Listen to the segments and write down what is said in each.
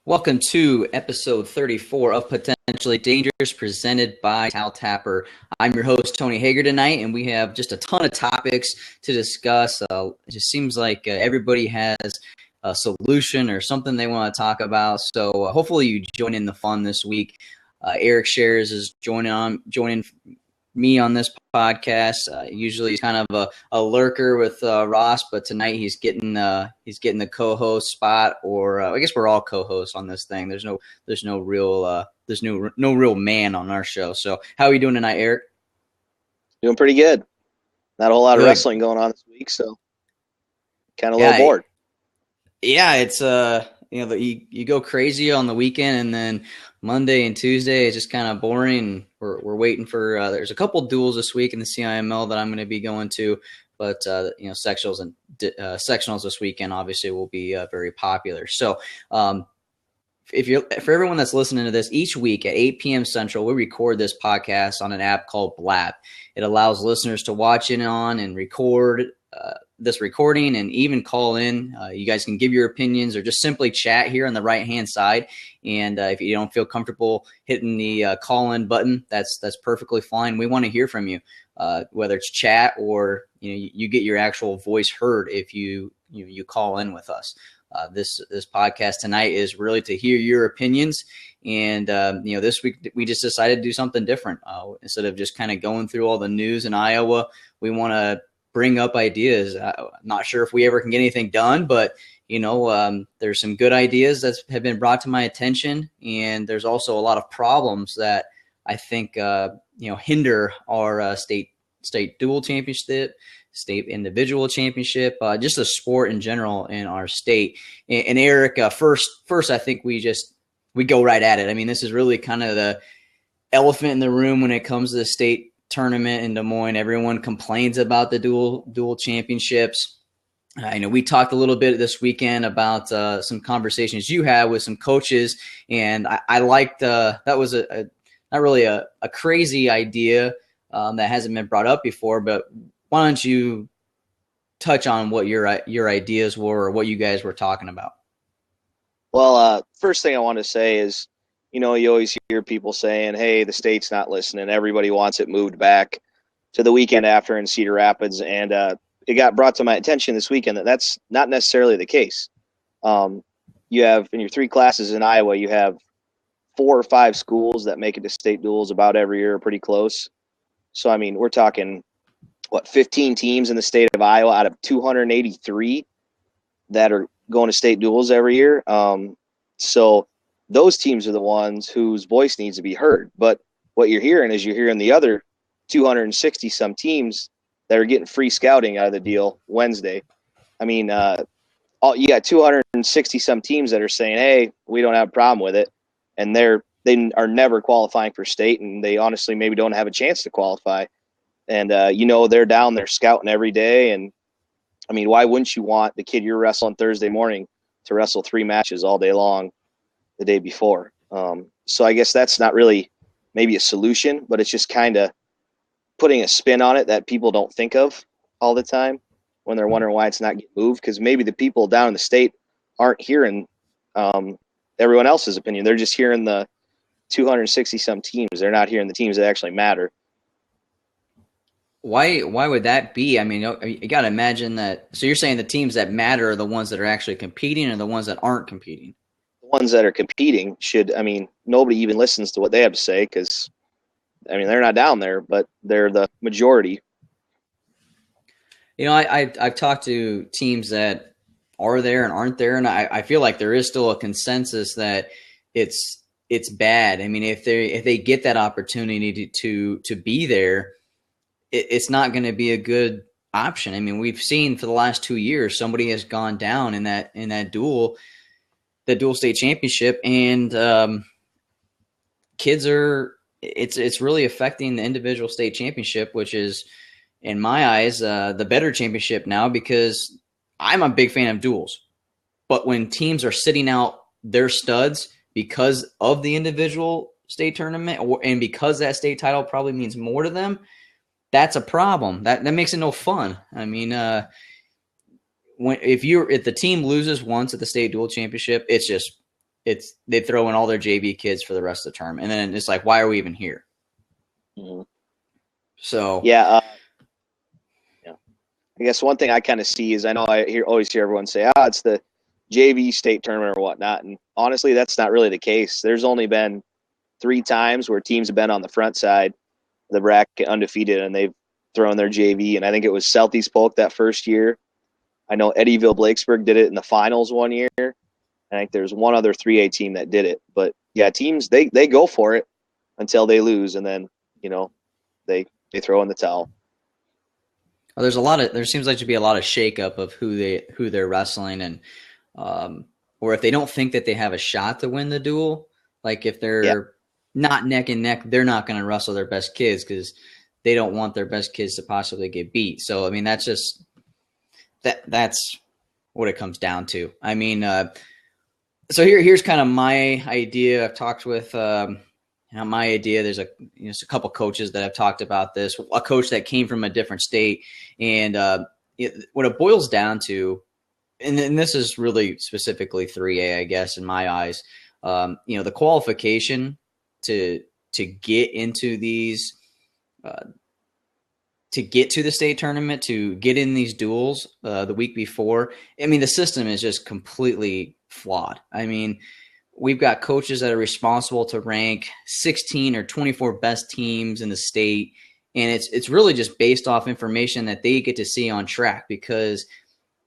Welcome to episode 34 of Potentially Dangerous, presented by Tal Tapper. I'm your host, Tony Hager, tonight, and we have just a ton of topics to discuss. It just seems like everybody has a solution or something they want to talk about. So hopefully you join in the fun this week. Eric Shares is joining me on this podcast. Usually he's kind of a lurker with Ross, but tonight he's getting the co-host spot, or I guess we're all co-hosts on this thing. There's no real man on our show. So how are you doing tonight, Eric? Doing pretty good. Not a whole lot of wrestling going on this week, so kind of a little bored. Yeah, it's you go crazy on the weekend, and then Monday and Tuesday is just kind of boring. We're waiting for there's a couple duels this week in the CIML that I'm going to be going to, but sectionals and sectionals this weekend obviously will be very popular. So for everyone that's listening to this, each week at 8 p.m. Central, we record this podcast on an app called Blab. It allows listeners to watch in on and record this recording and even call in. You guys can give your opinions or just simply chat here on the right-hand side. And if you don't feel comfortable hitting the call-in button, that's perfectly fine. We want to hear from you, whether it's chat or you get your actual voice heard if you call in with us. This podcast tonight is really to hear your opinions. And, this week we just decided to do something different. Instead of just kind of going through all the news in Iowa, we want to bring up ideas. I'm not sure if we ever can get anything done, but there's some good ideas that have been brought to my attention, and there's also a lot of problems that I think hinder our state dual championship, state individual championship, just the sport in general in our state. And Eric, first, I think we go right at it. I mean, this is really kind of the elephant in the room when it comes to the state tournament in Des Moines. Everyone complains about the dual championships. I know we talked a little bit this weekend about some conversations you had with some coaches, and I liked that was not really a crazy idea that hasn't been brought up before. But why don't you touch on what your ideas were or what you guys were talking about? Well, first thing I want to say is, you always hear people saying, hey, the state's not listening. Everybody wants it moved back to the weekend after in Cedar Rapids. And it got brought to my attention this weekend that that's not necessarily the case. You have, in your 3 classes in Iowa, you have 4 or 5 schools that make it to state duels about every year, pretty close. So, I mean, we're talking, 15 teams in the state of Iowa out of 283 that are going to state duels every year. So those teams are the ones whose voice needs to be heard. But what you're hearing is the other 260 some teams that are getting free scouting out of the deal Wednesday. I mean, you got 260 some teams that are saying, hey, we don't have a problem with it. And they are never qualifying for state, and they honestly maybe don't have a chance to qualify. And, they're down there scouting every day. And, I mean, why wouldn't you want the kid you're wrestling Thursday morning to wrestle 3 matches all day long the day before? So I guess that's not really maybe a solution, but it's just kind of putting a spin on it that people don't think of all the time when they're wondering why it's not getting moved, because maybe the people down in the state aren't hearing everyone else's opinion. They're just hearing the 260 some teams. They're not hearing the teams that actually matter. Why would that be? I mean, you got to imagine that. So you're saying the teams that matter are the ones that are actually competing, or the ones that aren't competing? The ones that are competing should, I mean, nobody even listens to what they have to say because, I mean, they're not down there, but they're the majority. I've talked to teams that are there and aren't there, and I feel like there is still a consensus that it's bad. I mean, if they get that opportunity to be there, it's not going to be a good option. I mean, we've seen for the last 2 years, somebody has gone down in that dual state championship, and kids it's really affecting the individual state championship, which is, in my eyes, the better championship now, because I'm a big fan of duels. But when teams are sitting out their studs because of the individual state tournament, and because that state title probably means more to them, that's a problem. That makes it no fun. I mean, if the team loses once at the state dual championship, it's they throw in all their JV kids for the rest of the term, and then it's like, why are we even here? Mm-hmm. So Yeah. Yeah. I guess one thing I kind of see is I know always hear everyone say, it's the JV state tournament or whatnot. And honestly, that's not really the case. There's only been 3 times where teams have been on the front side of the bracket undefeated and they've thrown their JV. And I think it was Southeast Polk that first year. I know Eddyville Blakesburg did it in the finals one year. I think there's one other 3A team that did it. But yeah, teams, they go for it until they lose. And then, they throw in the towel. there seems like to be a lot of shakeup of who they're wrestling, and or if they don't think that they have a shot to win the duel, like if they're not neck and neck, they're not going to wrestle their best kids because they don't want their best kids to possibly get beat. So I mean, that's just that's what it comes down to. I mean, so here's kind of my idea. I've talked with my idea. There's a couple coaches that have talked about this. A coach that came from a different state, and what it boils down to, and this is really specifically 3A, I guess, in my eyes. The qualification to get into these, to get to the state tournament, to get in these duels the week before. I mean, the system is just completely flawed. I mean, we've got coaches that are responsible to rank 16 or 24 best teams in the state. And it's really just based off information that they get to see on track, because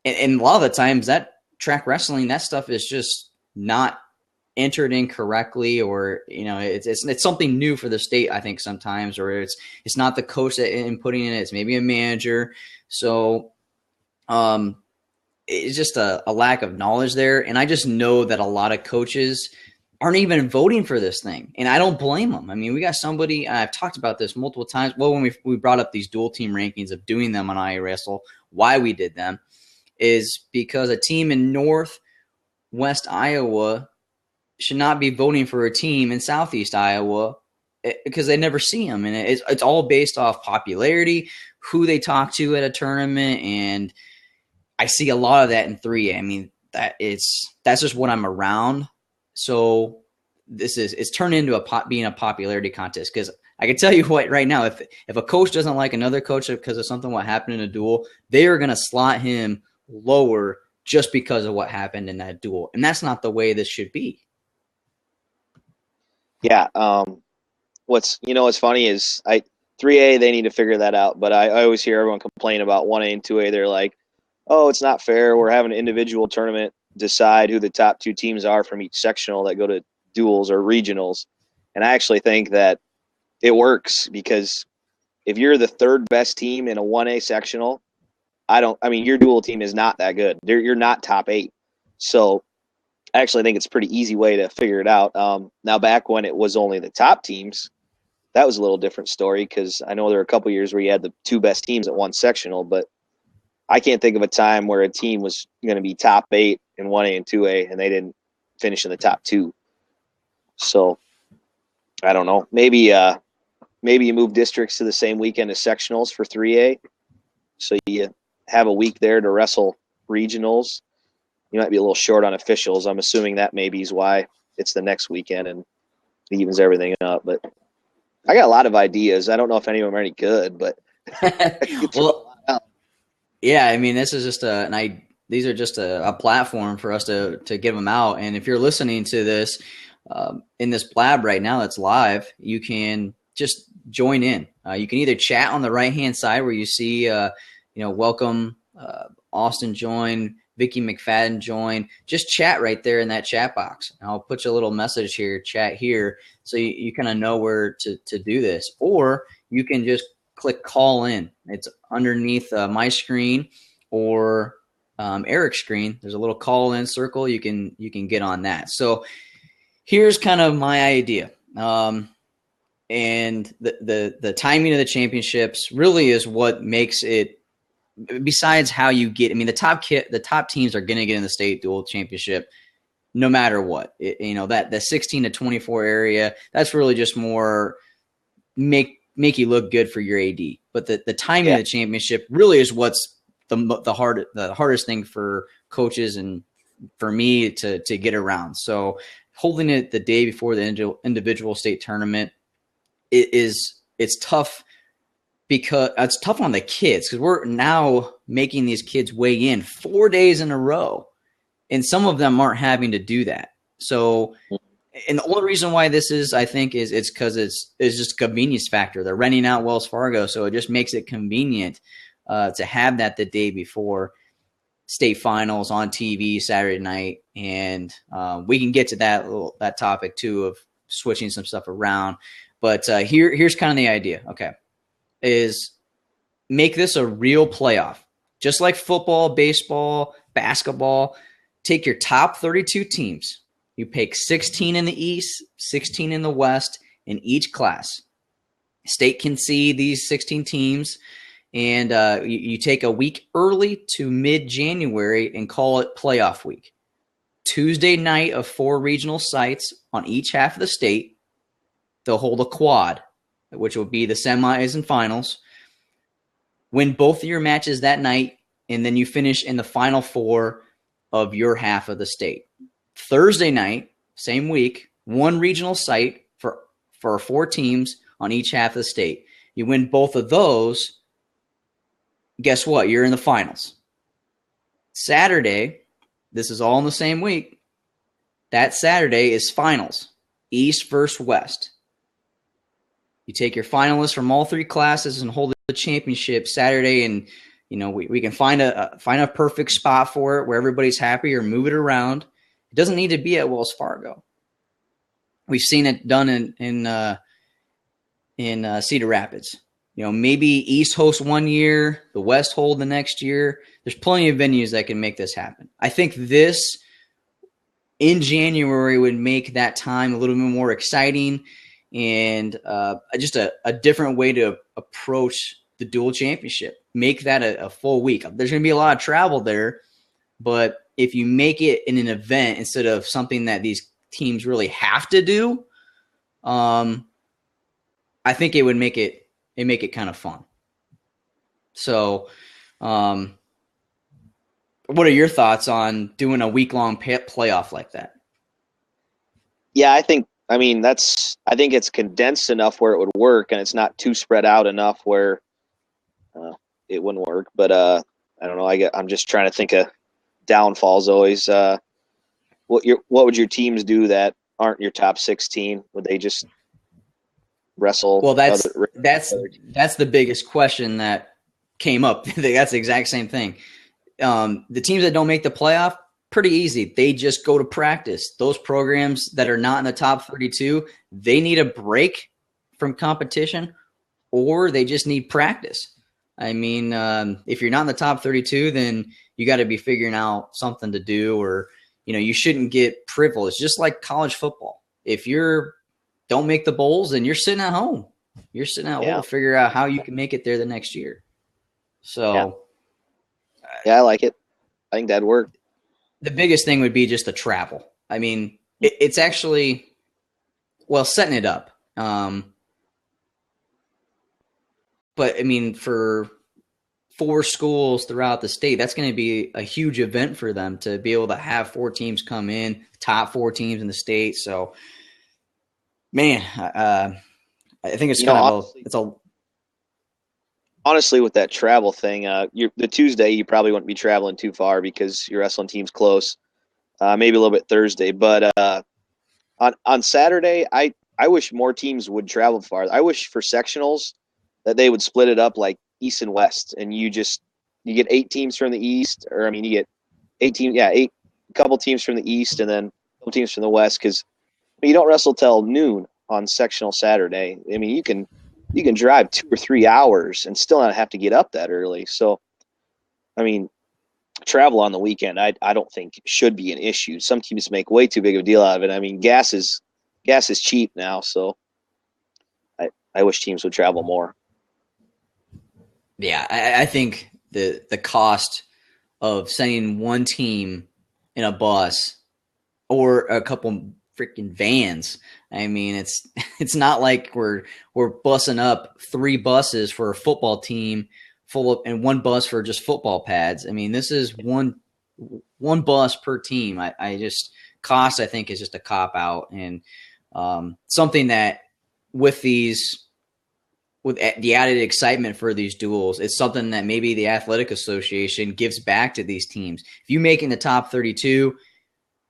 and a lot of the times that track wrestling, that stuff is just not entered in correctly, or it's something new for the state, I think, sometimes, or it's not the coach that inputting it, it's maybe a manager. So it's just a lack of knowledge there. And I just know that a lot of coaches aren't even voting for this thing, and I don't blame them. I mean, we got somebody, I've talked about this multiple times. Well, when we brought up these dual team rankings of doing them on iWrestle, why we did them is because a team in Northwest Iowa should not be voting for a team in Southeast Iowa because they never see them. And it's all based off popularity, who they talk to at a tournament. And I see a lot of that in 3A. I mean, that's just what I'm around. So it's turned into being a popularity contest, because I can tell you what, right now, if a coach doesn't like another coach because of something what happened in a duel, they are going to slot him lower just because of what happened in that duel. And that's not the way this should be. Yeah. What's funny is 3A, they need to figure that out. But I always hear everyone complain about 1A and 2A. They're like, oh, it's not fair. We're having an individual tournament decide who the top 2 teams are from each sectional that go to duels or regionals. And I actually think that it works, because if you're the 3rd best team in a 1A sectional, your dual team is not that good. You're not top 8. So I actually think it's a pretty easy way to figure it out. Now, back when it was only the top teams, that was a little different story, because I know there were a couple years where you had the 2 best teams at one sectional, but I can't think of a time where a team was going to be top 8 in 1A and 2A and they didn't finish in the top 2. So I don't know. Maybe you move districts to the same weekend as sectionals for 3A, so you have a week there to wrestle regionals. You might be a little short on officials. I'm assuming that maybe is why it's the next weekend and it evens everything up. But I got a lot of ideas. I don't know if any of them are any good, but well, yeah, I mean, this is just these are just a platform for us to give them out. And if you're listening to this in this blab right now that's live, you can just join in. You can either chat on the right-hand side where you see, welcome, Austin join, Vicky McFadden join. Just chat right there in that chat box. And I'll put you a little message here, chat here, so you kind of know where to do this. Or you can just click call in. It's underneath my screen or Eric's screen. There's a little call in circle. You can get on that. So here's kind of my idea. And the timing of the championships really is what makes it, besides how you get, I mean, the top teams are going to get in the state dual championship no matter what. That the 16 to 24 area, that's really just more make you look good for your AD. But the timing of the championship really is what's the hardest thing for coaches and for me to get around. So holding it the day before the individual state tournament, it's tough because it's tough on the kids because we're now making these kids weigh in 4 days in a row, and some of them aren't having to do that. So, and the only reason why this is, I think, is it's because it's just a convenience factor. They're renting out Wells Fargo, so it just makes it convenient to have that the day before state finals on TV Saturday night, and we can get to that topic too of switching some stuff around. But here's kind of the idea. Okay, is make this a real playoff, just like football, baseball, basketball. Take your top 32 teams. You pick 16 in the East, 16 in the West in each class. State can see these 16 teams, and you take a week early to mid-January and call it playoff week. Tuesday night of 4 regional sites on each half of the state. They'll hold a quad, which will be the semis and finals. Win both of your matches that night, and then you finish in the final 4 of your half of the state. Thursday night, same week, 1 regional site for 4 teams on each half of the state. You win both of those, guess what? You're in the finals. Saturday, this is all in the same week. That Saturday is finals, East versus West. You take your finalists from all 3 classes and hold the championship Saturday, and we can find a perfect spot for it where everybody's happy, or move it around. It doesn't need to be at Wells Fargo. We've seen it done in Cedar Rapids. Maybe East hosts one year, the West hold the next year. There's plenty of venues that can make this happen. I think this in January would make that time a little bit more exciting, and just a different way to approach the dual championship. Make that a full week. There's going to be a lot of travel there, but if you make it in an event instead of something that these teams really have to do, I think it would make it kind of fun. So, what are your thoughts on doing a week-long playoff like that? Yeah, I think it's condensed enough where it would work, and it's not too spread out enough where it wouldn't work. But I don't know. I'm just trying to think of downfalls always. What would your teams do that aren't your top 16? Would they just wrestle? Well, that's the biggest question that came up. That's the exact same thing. The teams that don't make the playoff, pretty easy. They just go to practice. Those programs that are not in the top 32, they need a break from competition, or they just need practice. I mean, if you're not in the top 32, then you got to be figuring out something to do, or, you shouldn't get privileged. Just like college football. If you don't make the bowls, then you're sitting at home. You're sitting at home to figure out how you can make it there the next year. So, yeah, I like it. I think that'd work. The biggest thing would be just the travel. I mean, it's actually, setting it up. But I mean, for 4 schools throughout the state, that's going to be a huge event for them to be able to have 4 teams come in, top 4 teams in the state. So, man, I think it's honestly, with that travel thing, the Tuesday you probably wouldn't be traveling too far because your wrestling team's close. Maybe a little bit Thursday, but on Saturday, I wish more teams would travel far. I wish for sectionals that they would split it up like East and West, and you get 8 teams from the East, or you get 8 couple teams from the East, and then a couple teams from the West, because you don't wrestle till noon on sectional Saturday. I mean, you can drive 2 or 3 hours and still not have to get up that early. So, I mean, travel on the weekend, I don't think should be an issue. Some teams make way too big of a deal out of it. I mean, gas is cheap now, so I wish teams would travel more. Yeah, I think the cost of sending one team in a bus or a couple freaking vans. I mean, it's not like we're bussing up 3 buses for a football team and 1 bus for just football pads. I mean, this is one bus per team. I just cost, I think, is just a cop out, and something that with the added excitement for these duels, it's something that maybe the Athletic Association gives back to these teams. If you make in the top 32,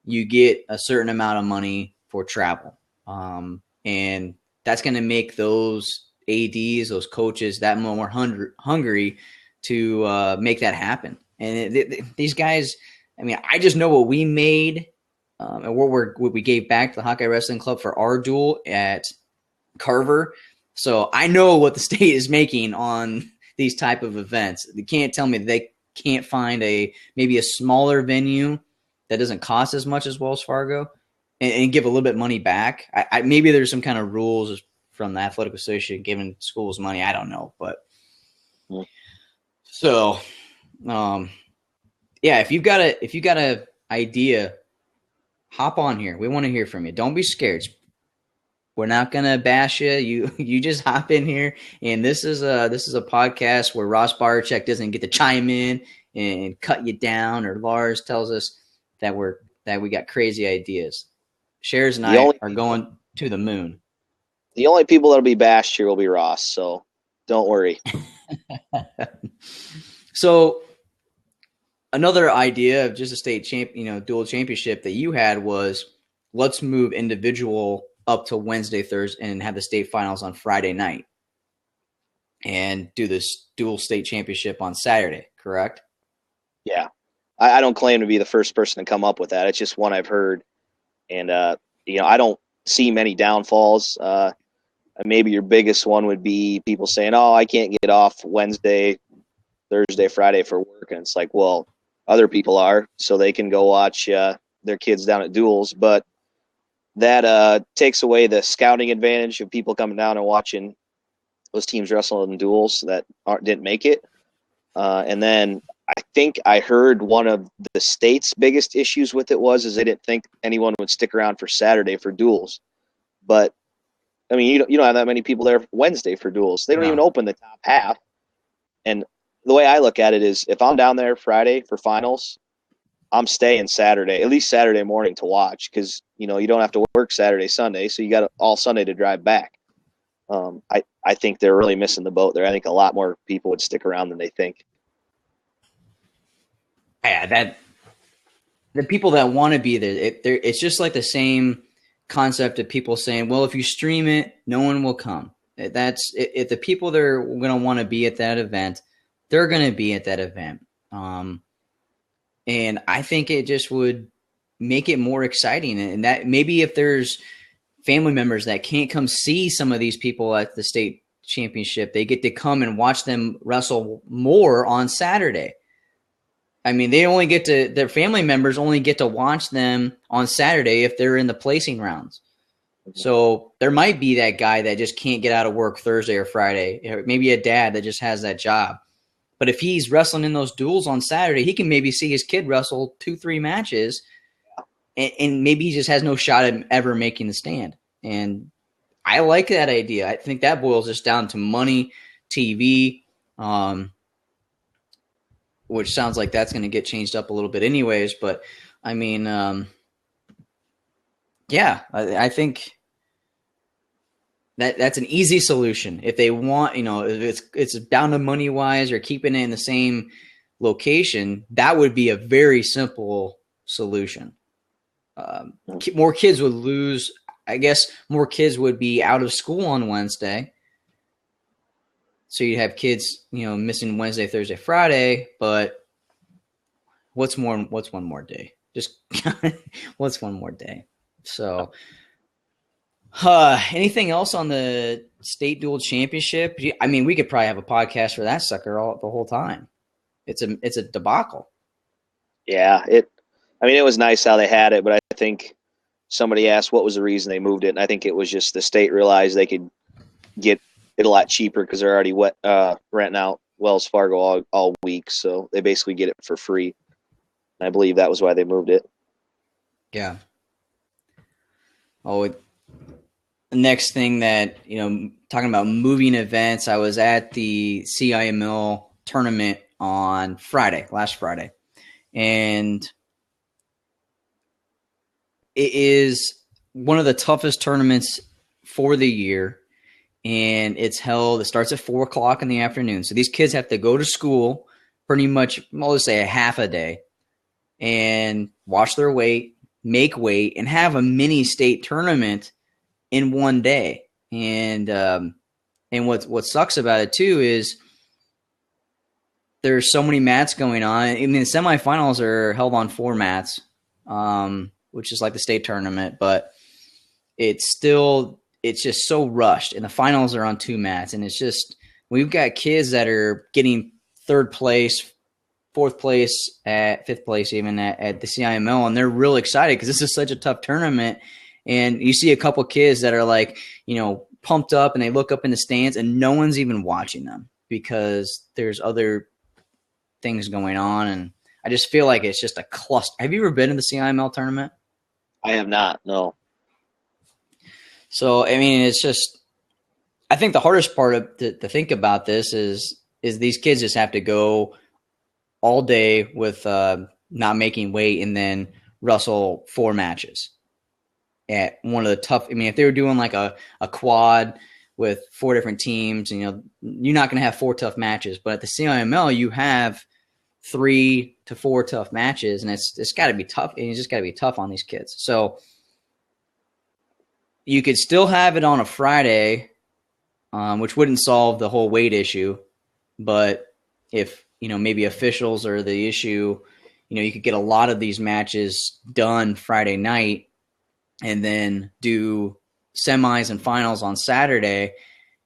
you get a certain amount of money for travel. And that's going to make those ADs, those coaches, that more hungry to make that happen. And these guys, I mean, I just know what we made and what we gave back to the Hawkeye Wrestling Club for our duel at Carver. So I know what the state is making on these type of events. They can't tell me they can't find maybe a smaller venue that doesn't cost as much as Wells Fargo and give a little bit money back. Maybe there's some kind of rules from the Athletic Association giving schools money. I don't know, but so yeah, if you've got a idea, hop on here. We want to hear from you. Don't be scared. We're not gonna bash you. You just hop in here, and this is a podcast where Ross Barczyk doesn't get to chime in and cut you down, or Lars tells us that we got crazy ideas. Shares and I are going to the moon. The only people that'll be bashed here will be Ross, so don't worry. So another idea of just a state dual championship that you had was, let's move individual up to Wednesday, Thursday, and have the state finals on Friday night, and do this dual state championship on Saturday. Correct? Yeah, I don't claim to be the first person to come up with that. It's just one I've heard, and I don't see many downfalls. Maybe your biggest one would be people saying, "Oh, I can't get off Wednesday, Thursday, Friday for work," and it's like, well, other people are, so they can go watch their kids down at duels, but that takes away the scouting advantage of people coming down and watching those teams wrestle in duels that didn't make it. And then I think I heard one of the state's biggest issues with it is they didn't think anyone would stick around for Saturday for duels. But I mean, you don't have that many people there Wednesday for duels. They don't even open the top half. And the way I look at it is, if I'm down there Friday for finals, I'm staying Saturday, at least Saturday morning, to watch, because you don't have to work Saturday, Sunday, so you got all Sunday to drive back. I think they're really missing the boat there. I think a lot more people would stick around than they think. Yeah, the people that want to be there, it's just like the same concept of people saying, well, if you stream it, no one will come. If the people that are going to want to be at that event, they're going to be at that event. And I think it just would make it more exciting. And that maybe if there's family members that can't come see some of these people at the state championship, they get to come and watch them wrestle more on Saturday. I mean, their family members only get to watch them on Saturday if they're in the placing rounds. So there might be that guy that just can't get out of work Thursday or Friday, or maybe a dad that just has that job. But if he's wrestling in those duels on Saturday, he can maybe see his kid wrestle 2-3 matches, and maybe he just has no shot at ever making the stand. And I like that idea. I think that boils just down to money, TV, which sounds like that's going to get changed up a little bit anyways. But, I mean, I think that's an easy solution. If they want, if it's down to money wise or keeping it in the same location, that would be a very simple solution. More kids would lose. I guess more kids would be out of school on Wednesday. So you'd have kids, missing Wednesday, Thursday, Friday, but what's one more day? Just what's one more day? So anything else on the state dual championship? I mean, we could probably have a podcast for that sucker the whole time. It's a debacle. Yeah, it was nice how they had it, but I think somebody asked what was the reason they moved it, and I think it was just the state realized they could get it a lot cheaper because they're already renting out Wells Fargo all week, so they basically get it for free. And I believe that was why they moved it. Yeah. Oh, the next thing that, talking about moving events, I was at the CIML tournament on last Friday. And it is one of the toughest tournaments for the year, and it's held. It starts at 4 o'clock in the afternoon. So these kids have to go to school pretty much, I'll just say, a half a day, and watch their weight, make weight, and have a mini state tournament in one day. And what sucks about it too is there's so many mats going on. I mean, the semifinals are held on 4 mats, which is like the state tournament, but it's just so rushed. And the finals are on 2 mats, and it's just we've got kids that are getting third place, fourth place, at fifth place, even at the CIML, and they're real excited because this is such a tough tournament. And you see a couple kids that are like, pumped up, and they look up in the stands, and no one's even watching them because there's other things going on. And I just feel like it's just a cluster. Have you ever been to the CIML tournament? I have not. No. So, I mean, it's just, I think the hardest part to think about this is these kids just have to go all day with not making weight and then wrestle 4 matches at one of the tough. I mean, if they were doing like a quad with 4 different teams, you're not going to have 4 tough matches. But at the CIML, you have 3 to 4 tough matches, and it's got to be tough. And it's just got to be tough on these kids. So you could still have it on a Friday, which wouldn't solve the whole weight issue. But if, maybe officials are the issue, you could get a lot of these matches done Friday night and then do semis and finals on Saturday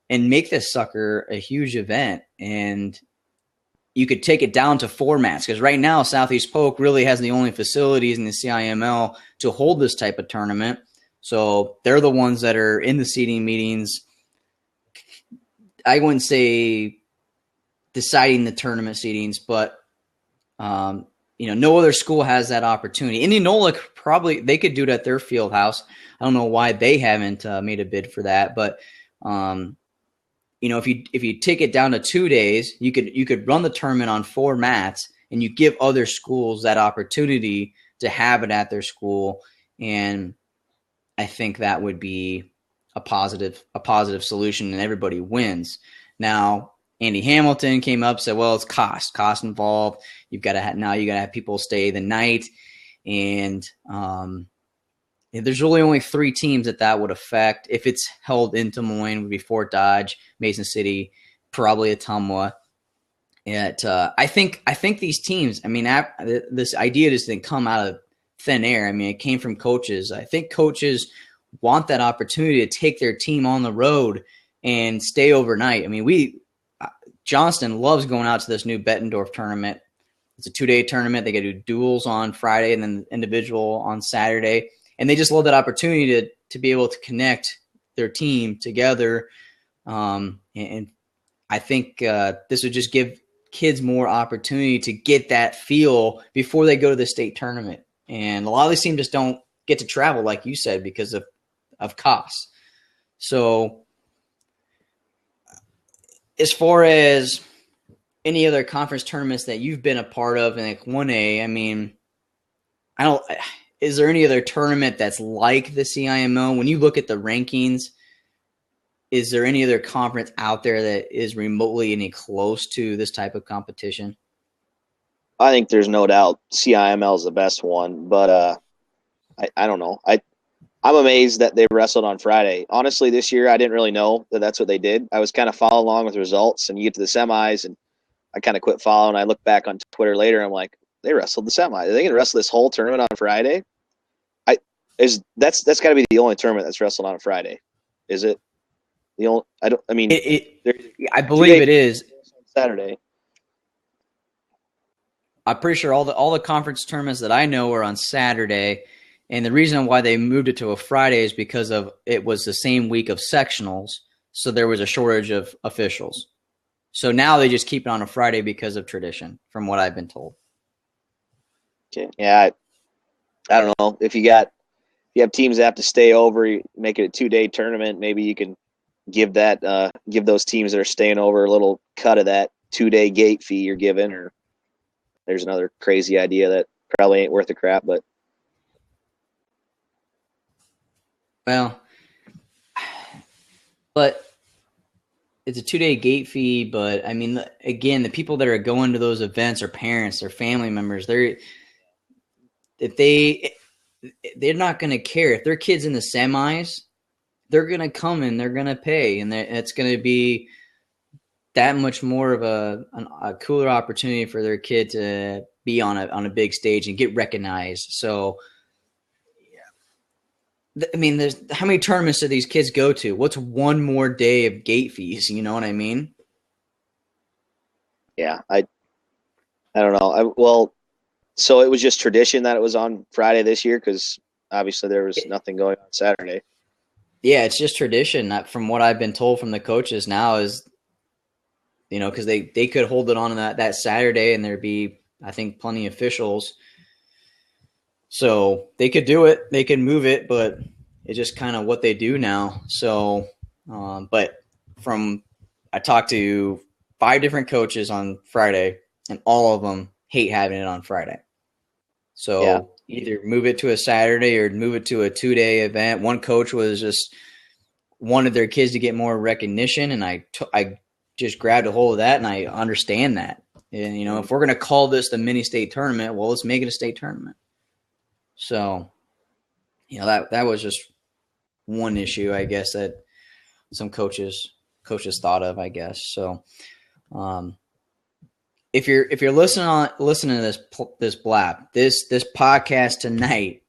and make this sucker a huge event. And you could take it down to 4 mats, because right now Southeast Polk really has the only facilities in the CIML to hold this type of tournament. So they're the ones that are in the seating meetings. I wouldn't say deciding the tournament seedings, but no other school has that opportunity. Indianola probably, they could do it at their field house. I don't know why they haven't made a bid for that, but if you take it down to 2 days, you could run the tournament on 4 mats, and you give other schools that opportunity to have it at their school. And I think that would be a positive solution, and everybody wins. Now, Andy Hamilton came up, said, well, it's cost involved. You got to have people stay the night. And there's really only 3 teams that would affect. If it's held in Des Moines, would be Fort Dodge, Mason City, probably Ottumwa. And I think these teams, I mean, this idea just didn't come out of thin air. I mean, it came from coaches. I think coaches want that opportunity to take their team on the road and stay overnight. I mean, Johnston loves going out to this new Bettendorf tournament. It's a 2-day tournament. They get to do duels on Friday and then individual on Saturday. And they just love that opportunity to be able to connect their team together. And I think this would just give kids more opportunity to get that feel before they go to the state tournament. And a lot of these teams just don't get to travel, like you said, because of costs. So as far as any other conference tournaments that you've been a part of in like 1A, I mean, is there any other tournament that's like the CIML? When you look at the rankings, is there any other conference out there that is remotely any close to this type of competition? I think there's no doubt CIML is the best one, but I don't know. I'm amazed that they wrestled on Friday. Honestly, this year I didn't really know that that's what they did. I was kind of following along with results, and you get to the semis, and I kind of quit following. I look back on Twitter later, and I'm like, they wrestled the semis. Are they going to wrestle this whole tournament on Friday? That's got to be the only tournament that's wrestled on a Friday, is it? The only I believe it is Saturday. I'm pretty sure all the conference tournaments that I know are on Saturday, and the reason why they moved it to a Friday is because of it was the same week of sectionals, so there was a shortage of officials. So now they just keep it on a Friday because of tradition, from what I've been told. Okay, yeah, I don't know if you have teams that have to stay over, you make it a 2-day tournament. Maybe you can give those teams that are staying over a little cut of that 2-day gate fee you're given, or there's another crazy idea that probably ain't worth a crap, but Well, but it's a 2-day gate fee. But I mean, again, the people that are going to those events are parents, they're family members. If they're not going to care if their kids in the semis. They're going to come and they're going to pay, and it's going to be that much more of a cooler opportunity for their kid to be on a big stage and get recognized. So, I mean, there's how many tournaments do these kids go to? What's one more day of gate fees? You know what I mean? Yeah, I don't know. Well, so it was just tradition that it was on Friday this year because obviously there was nothing going on Saturday. Yeah, it's just tradition. From what I've been told from the coaches now is, because they could hold it on that Saturday and there'd be, I think, plenty of officials. So they could do it, they could move it, but it's just kind of what they do now. So, but I talked to 5 different coaches on Friday, and all of them hate having it on Friday. So either move it to a Saturday or move it to a 2-day event. One coach was just wanted their kids to get more recognition, and I just grabbed a hold of that, and I understand that. And, if we're going to call this the mini state tournament, well, let's make it a state tournament. So, that was just one issue, I guess, that some coaches thought of, I guess. So, if you're listening to this blab, this podcast tonight,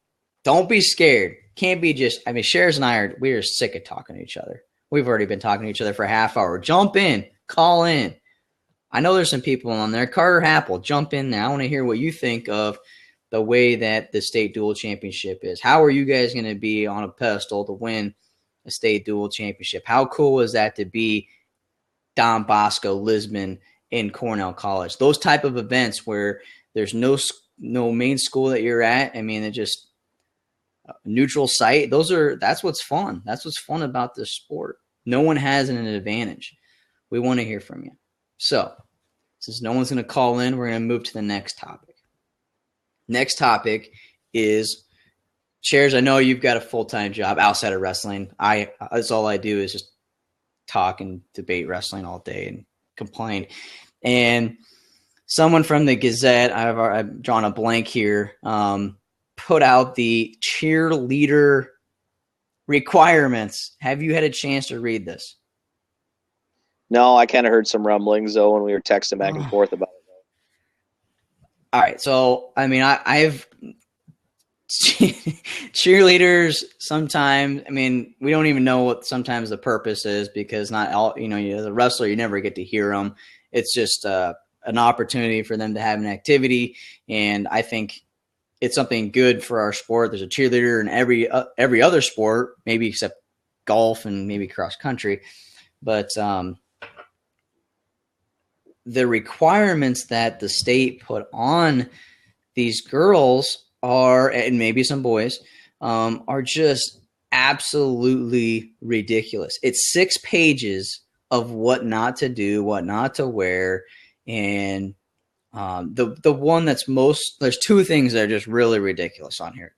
don't be scared. Can't be Shares and I we are sick of talking to each other. We've already been talking to each other for a half hour. Jump in, call in. I know there's some people on there. Carter Happel, jump in now. I want to hear what you think of the way that the state dual championship is. How are you guys going to be on a pedestal to win a state dual championship? How cool is that to be Don Bosco, Lisbon, in Cornell College? Those type of events where there's no main school that you're at. I mean, it's just a neutral site. That's what's fun. That's what's fun about this sport. No one has an advantage. We want to hear from you. So, since no one's going to call in, we're going to move to the next topic. Next topic is Shares. I know you've got a full-time job outside of wrestling. That's all I do is just talk and debate wrestling all day and complain. And someone from the Gazette, I've drawn a blank here, put out the cheerleader requirements. Have you had a chance to read this? No, I kind of heard some rumblings though when we were texting back and forth about it. All right, so I mean, I've cheerleaders sometimes. I mean, we don't even know what sometimes the purpose is because not all. As a wrestler, you never get to hear them. It's just an opportunity for them to have an activity, and I think it's something good for our sport. There's a cheerleader in every other sport, maybe except golf and maybe cross country, but the requirements that the state put on these girls and maybe some boys, are just absolutely ridiculous. It's 6 pages of what not to do, what not to wear. And the one that's there's 2 things that are just really ridiculous on here,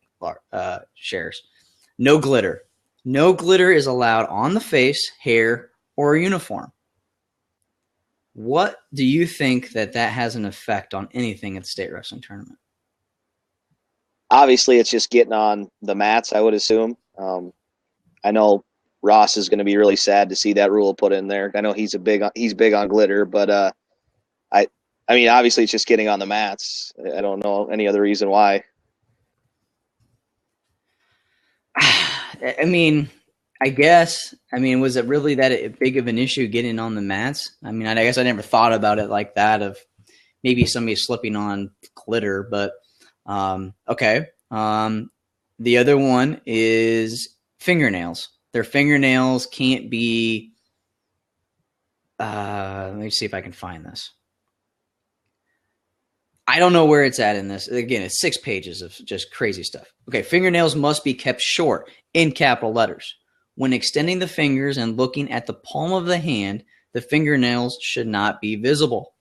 Shares. No glitter. No glitter is allowed on the face, hair, or uniform. What do you think that has an effect on anything at the state wrestling tournament? Obviously, it's just getting on the mats, I would assume. I know Ross is going to be really sad to see that rule put in there. I know he's big on glitter, but I mean, obviously, it's just getting on the mats. I don't know any other reason why. I mean, I guess. I mean, was it really that big of an issue getting on the mats? I mean, I guess I never thought about it like that of maybe somebody slipping on glitter, but okay. The other one is fingernails. Their fingernails can't be let me see if I can find this. I don't know where it's at in this. Again, it's 6 pages of just crazy stuff. Okay, fingernails must be kept short in capital letters. When extending the fingers and looking at the palm of the hand, the fingernails should not be visible.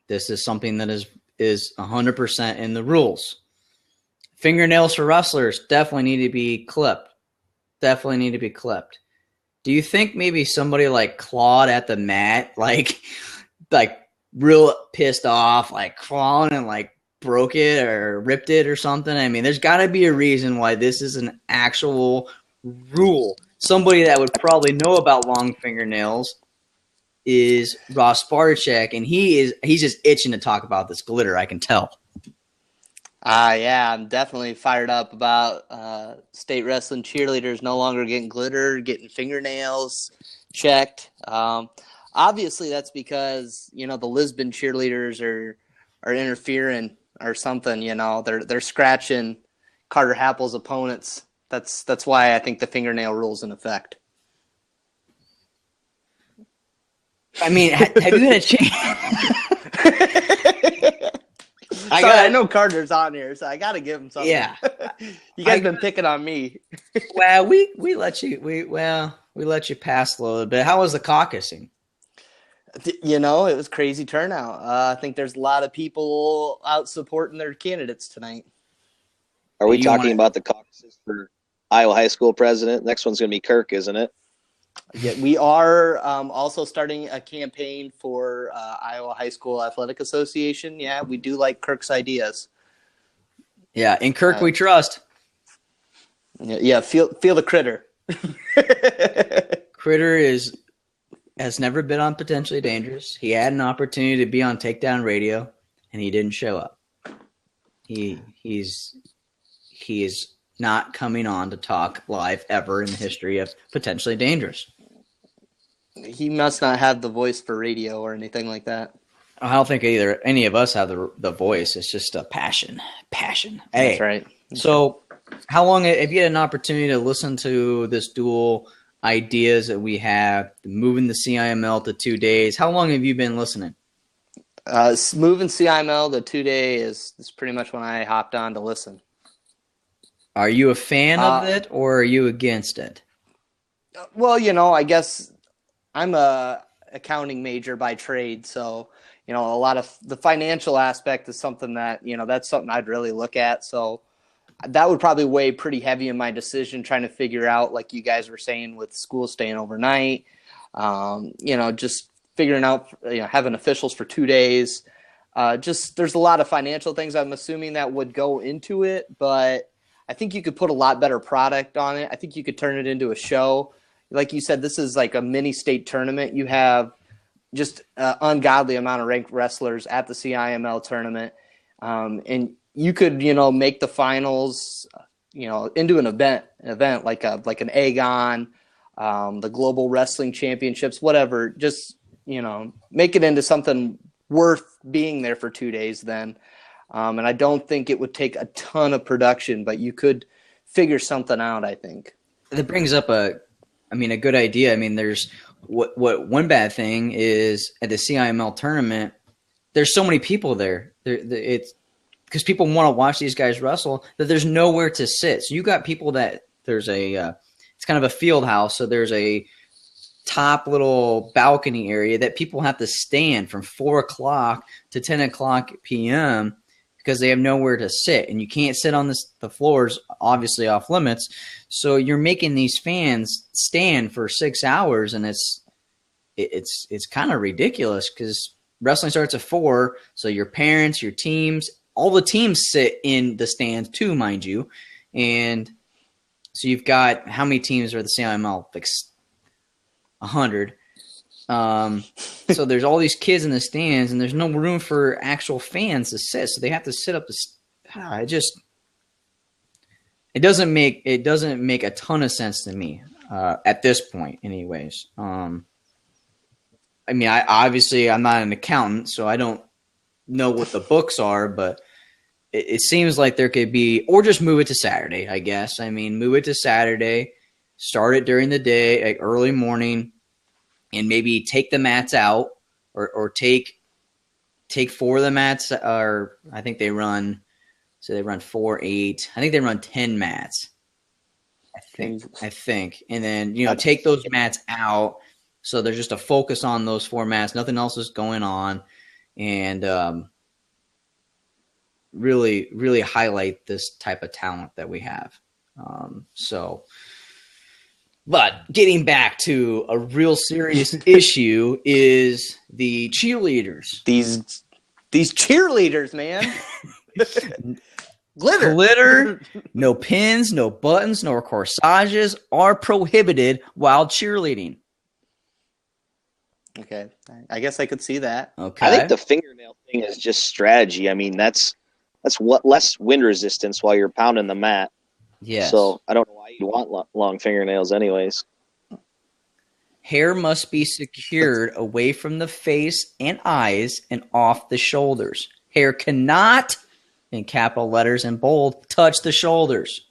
This is something that is 100% in the rules. Fingernails for wrestlers definitely need to be clipped. Definitely need to be clipped. Do you think maybe somebody like clawed at the mat, like real pissed off, like clawing and like broke it or ripped it or something? I mean, there's got to be a reason why this is an actual rule. Somebody that would probably know about long fingernails is Ross Barczyk, and he's just itching to talk about this glitter. I can tell. Yeah, I'm definitely fired up about state wrestling cheerleaders no longer getting glitter, getting fingernails checked. Obviously, that's because the Lisbon cheerleaders are interfering or something. They're scratching Carter Happel's opponents. That's why I think the fingernail rule's in effect. I mean, have you had a chance? I know Carter's on here, so I got to give him something. Yeah, you guys been picking on me. Well, we let you we let you pass a little bit. How was the caucusing? It was crazy turnout. I think there's a lot of people out supporting their candidates tonight. Are we talking about the caucuses for Iowa high school president? Next one's going to be Kirk, isn't it? Yeah, we are also starting a campaign for Iowa High School Athletic Association. Yeah, we do like Kirk's ideas. Yeah, in Kirk we trust. Yeah, feel the critter. Critter has never been on Potentially Dangerous. He had an opportunity to be on Takedown Radio, and he didn't show up. He is not coming on to talk live ever in the history of Potentially Dangerous. He must not have the voice for radio or anything like that. I don't think either any of us have the voice. It's just a passion. Hey, that's right. So, how long have you had an opportunity to listen to this dual ideas that we have, moving the CIML to 2 days? How long have you been listening? Moving CIML to 2 days is pretty much when I hopped on to listen. Are you a fan of it or are you against it? Well, I guess I'm a accounting major by trade, so a lot of the financial aspect is something that that's something I'd really look at. So that would probably weigh pretty heavy in my decision, trying to figure out, like you guys were saying, with school staying overnight. Just figuring out having officials for 2 days. There's a lot of financial things I'm assuming that would go into it, but I think you could put a lot better product on it. I think you could turn it into a show. Like you said, this is like a mini state tournament. You have just an ungodly amount of ranked wrestlers at the CIML tournament. And you could, make the finals, into an event like an Agon, the Global Wrestling Championships, whatever. Just, make it into something worth being there for 2 days then. And I don't think it would take a ton of production, but you could figure something out, I think. That brings up a good idea. I mean, there's what one bad thing is at the CIML tournament, there's so many people there. It's because people want to watch these guys wrestle that there's nowhere to sit. So you got people that there's it's kind of a field house. So there's a top little balcony area that people have to stand from 4 o'clock to 10 o'clock p.m. because they have nowhere to sit, and you can't sit on the floors, obviously off limits. So you're making these fans stand for 6 hours, and it's kind of ridiculous because wrestling starts at 4. So your parents, your teams, all the teams sit in the stands too, mind you. And so you've got how many teams are the CIML? Like 100. So there's all these kids in the stands, and there's no room for actual fans to sit. So they have to sit up. It doesn't make a ton of sense to me at this point, anyways. I'm not an accountant, so I don't know what the books are, but it seems like there could be, or just move it to Saturday, I guess. Move it to Saturday, start it during the day, like early morning. And maybe take the mats out, or take 4 of the mats, or I think they run 4, 8. I think they run 10 mats. I think, and then take those mats out, so there's just a focus on those 4 mats. Nothing else is going on, and really, really highlight this type of talent that we have. But getting back to a real serious issue is the cheerleaders. These cheerleaders, man. Glitter, no pins, no buttons, nor corsages are prohibited while cheerleading. Okay, I guess I could see that. Okay. I think the fingernail thing is just strategy. I mean, that's what less wind resistance while you're pounding the mat. Yes. So I don't know why you want long fingernails anyways. Hair must be secured away from the face and eyes and off the shoulders. Hair cannot, in capital letters and bold, touch the shoulders.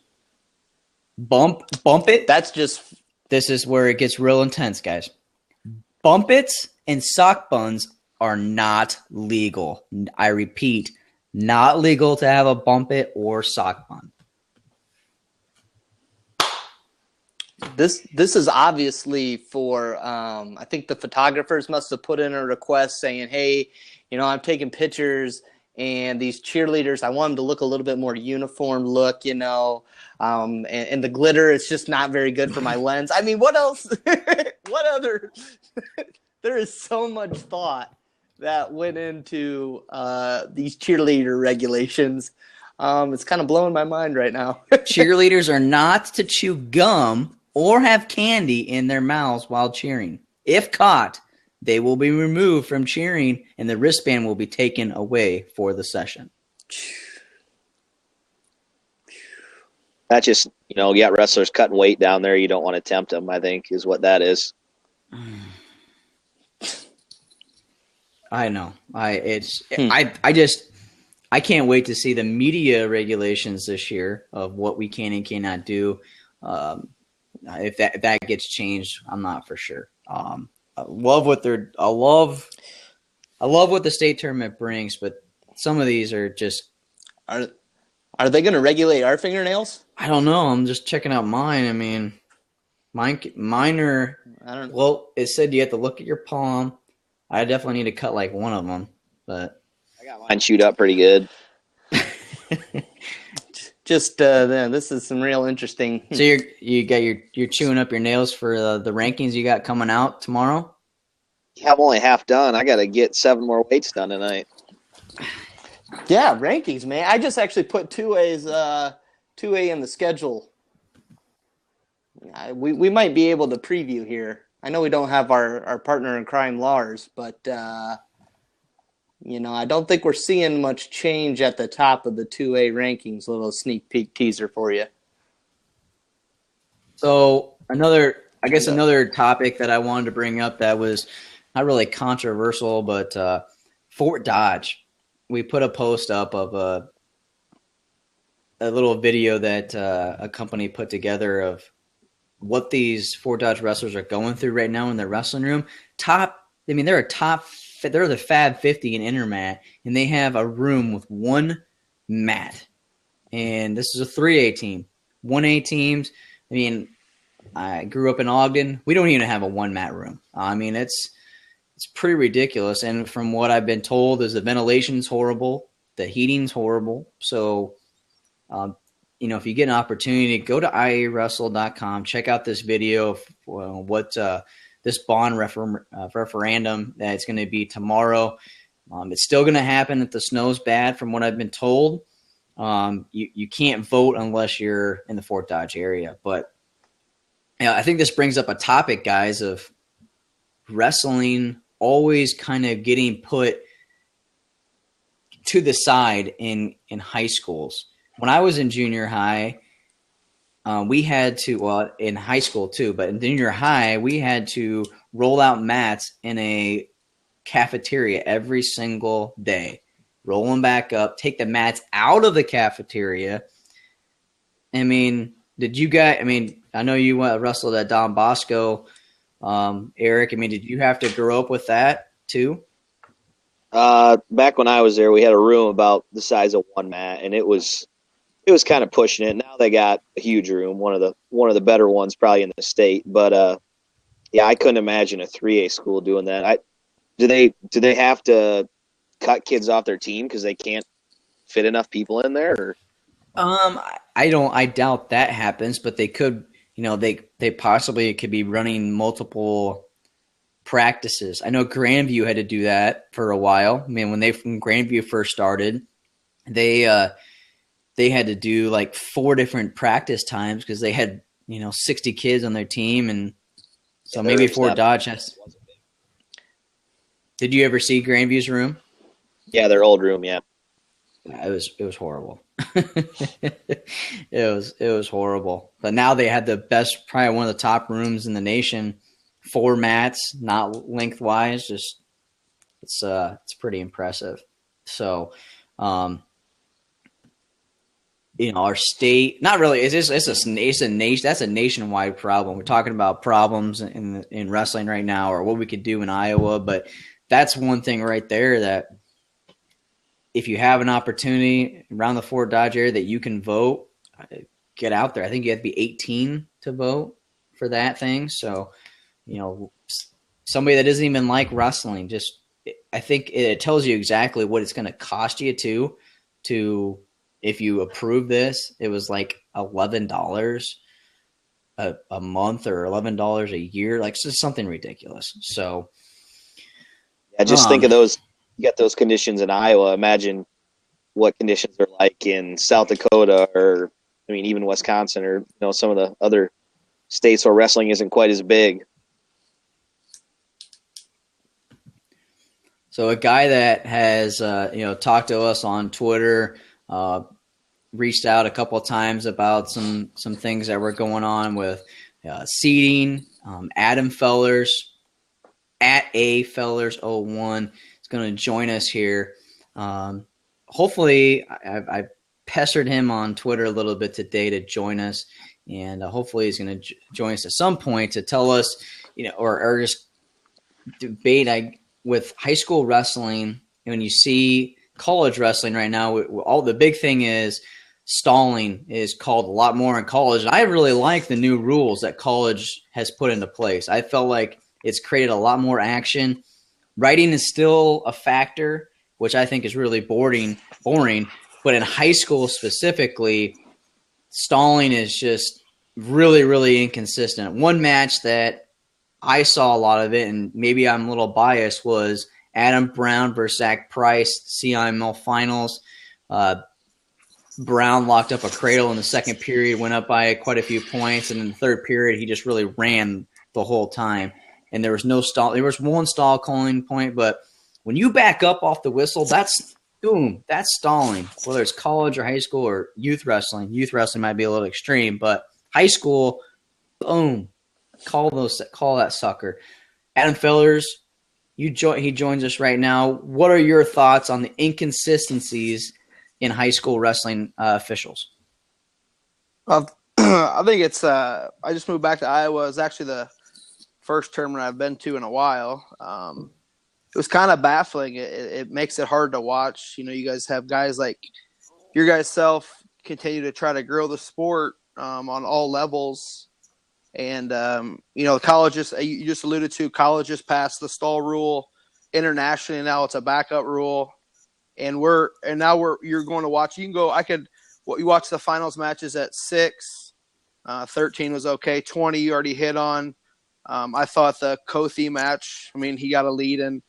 Bump it. This is where it gets real intense, guys. Bump its and sock buns are not legal. I repeat, not legal to have a bump it or sock bun. This is obviously for I think the photographers must have put in a request saying, hey, I'm taking pictures and these cheerleaders, I want them to look a little bit more uniform look, and the glitter is just not very good for my lens. I mean, what else? What other? There is so much thought that went into these cheerleader regulations. It's kind of blowing my mind right now. Cheerleaders are not to chew gum or have candy in their mouths while cheering. If caught, they will be removed from cheering and the wristband will be taken away for the session. That just, you got wrestlers cutting weight down there. You don't want to tempt them, I think, is what that is. I know. I can't wait to see the media regulations this year of what we can and cannot do. If that gets changed, I'm not for sure. I love what the state tournament brings, but some of these are just. Are they going to regulate our fingernails? I don't know. I'm just checking out mine. I mean, mine are. I don't know. Well, it said you have to look at your palm. I definitely need to cut like one of them, but I got mine chewed up pretty good. Just this is some real interesting. So you're chewing up your nails for the rankings you got coming out tomorrow? Yeah, I'm only half done. I got to get 7 more weights done tonight. Yeah, rankings, man. I just actually put 2A in the schedule. We might be able to preview here. I know we don't have our partner in crime, Lars, but I don't think we're seeing much change at the top of the 2A rankings. A little sneak peek teaser for you. So another topic that I wanted to bring up that was not really controversial, but Fort Dodge. We put a post up of a little video that a company put together of what these Fort Dodge wrestlers are going through right now in their wrestling room. They're the Fab 50 in Intermat, and they have a room with one mat. And this is a 3A team. 1A teams, I mean, I grew up in Ogden. We don't even have a one mat room. I mean, it's pretty ridiculous. And from what I've been told is the ventilation's horrible. The heating's horrible. So, if you get an opportunity, go to iawrestle.com, check out this video of what this bond referendum that's going to be tomorrow. It's still going to happen if the snow's bad, from what I've been told. You can't vote unless you're in the Fort Dodge area. But I think this brings up a topic, guys, of wrestling always kind of getting put to the side in high schools. When I was in junior high, we had to, in high school too, but in junior high, we had to roll out mats in a cafeteria every single day. Roll them back up, take the mats out of the cafeteria. I mean, I know you wrestled at Don Bosco, Eric. I mean, did you have to grow up with that too? Back when I was there, we had a room about the size of one mat, and it was kind of pushing it. Now they got a huge room, one of the better ones probably in the state. But yeah, I couldn't imagine a 3A school doing that. Do they have to cut kids off their team because they can't fit enough people in there? Or? I doubt that happens, but they could, they possibly could be running multiple practices. I know Grandview had to do that for a while. I mean, when Grandview first started, they had to do like 4 different practice times because they had 60 kids on their team, and so maybe Fort Dodge has. Did you ever see Grandview's room? Yeah, their old room. Yeah, it was horrible. It was horrible. But now they had the best, probably one of the top rooms in the nation. 4 mats, not lengthwise. Just it's pretty impressive. So, our state, not really. It's a nation. That's a nationwide problem. We're talking about problems in wrestling right now, or what we could do in Iowa. But that's one thing right there that if you have an opportunity around the Fort Dodge area that you can vote, get out there. I think you have to be 18 to vote for that thing. So, somebody that doesn't even like wrestling, I think it tells you exactly what it's going to cost you to if you approve this. It was like $11 a month or $11 a year, like just something ridiculous. So, yeah, just think of those. You got those conditions in Iowa. Imagine what conditions are like in South Dakota, or even Wisconsin, or some of the other states where wrestling isn't quite as big. So a guy that has talked to us on Twitter, reached out a couple of times about some things that were going on with seating. Adam Fellers at A Fellers01 is going to join us here. Hopefully, I pestered him on Twitter a little bit today to join us, and hopefully he's going to join us at some point to tell us, or just debate with high school wrestling. When you see college wrestling right now, all the big thing is stalling is called a lot more in college. And I really like the new rules that college has put into place. I felt like it's created a lot more action. Writing is still a factor, which I think is really boring. But in high school specifically, stalling is just really, really inconsistent. One match that I saw a lot of it, and maybe I'm a little biased, was Adam Brown versus Zach Price, CIML finals. Brown locked up a cradle in the second period, went up by quite a few points, and in the third period, he just really ran the whole time. And there was no stall. There was one stall calling point, but when you back up off the whistle, that's boom, that's stalling. Whether it's college or high school or youth wrestling. Youth wrestling might be a little extreme, but high school, boom, call that sucker. Adam Fellers, he joins us right now. What are your thoughts on the inconsistencies in high school wrestling officials? I think it's I just moved back to Iowa. It's actually the first tournament I've been to in a while. It was kind of baffling. It makes it hard to watch. You guys have guys like your guys self continue to try to grow the sport on all levels. And, colleges, you just alluded to, colleges passed the stall rule internationally. Now it's a backup rule. And you're going to watch. You can go. You watch the finals matches at 6. 13 was okay. 20 you already hit on. I thought the Kothi match. He got a lead and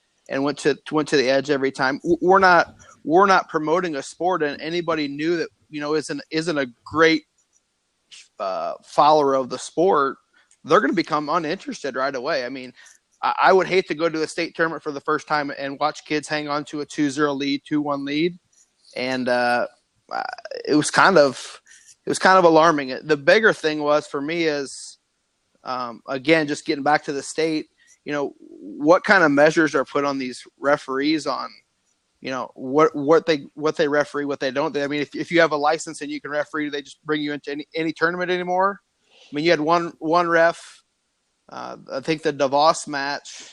went to the edge every time. We're not promoting a sport, and anybody new that isn't a great follower of the sport, they're going to become uninterested right away. I would hate to go to a state tournament for the first time and watch kids hang on to a 2-0 lead, 2-1 lead. And it was kind of alarming. The bigger thing was for me is, again, just getting back to the state, what kind of measures are put on these referees on, what they referee, what they don't. If you have a license and you can referee, do they just bring you into any tournament anymore? You had one ref. I think the DeVos match,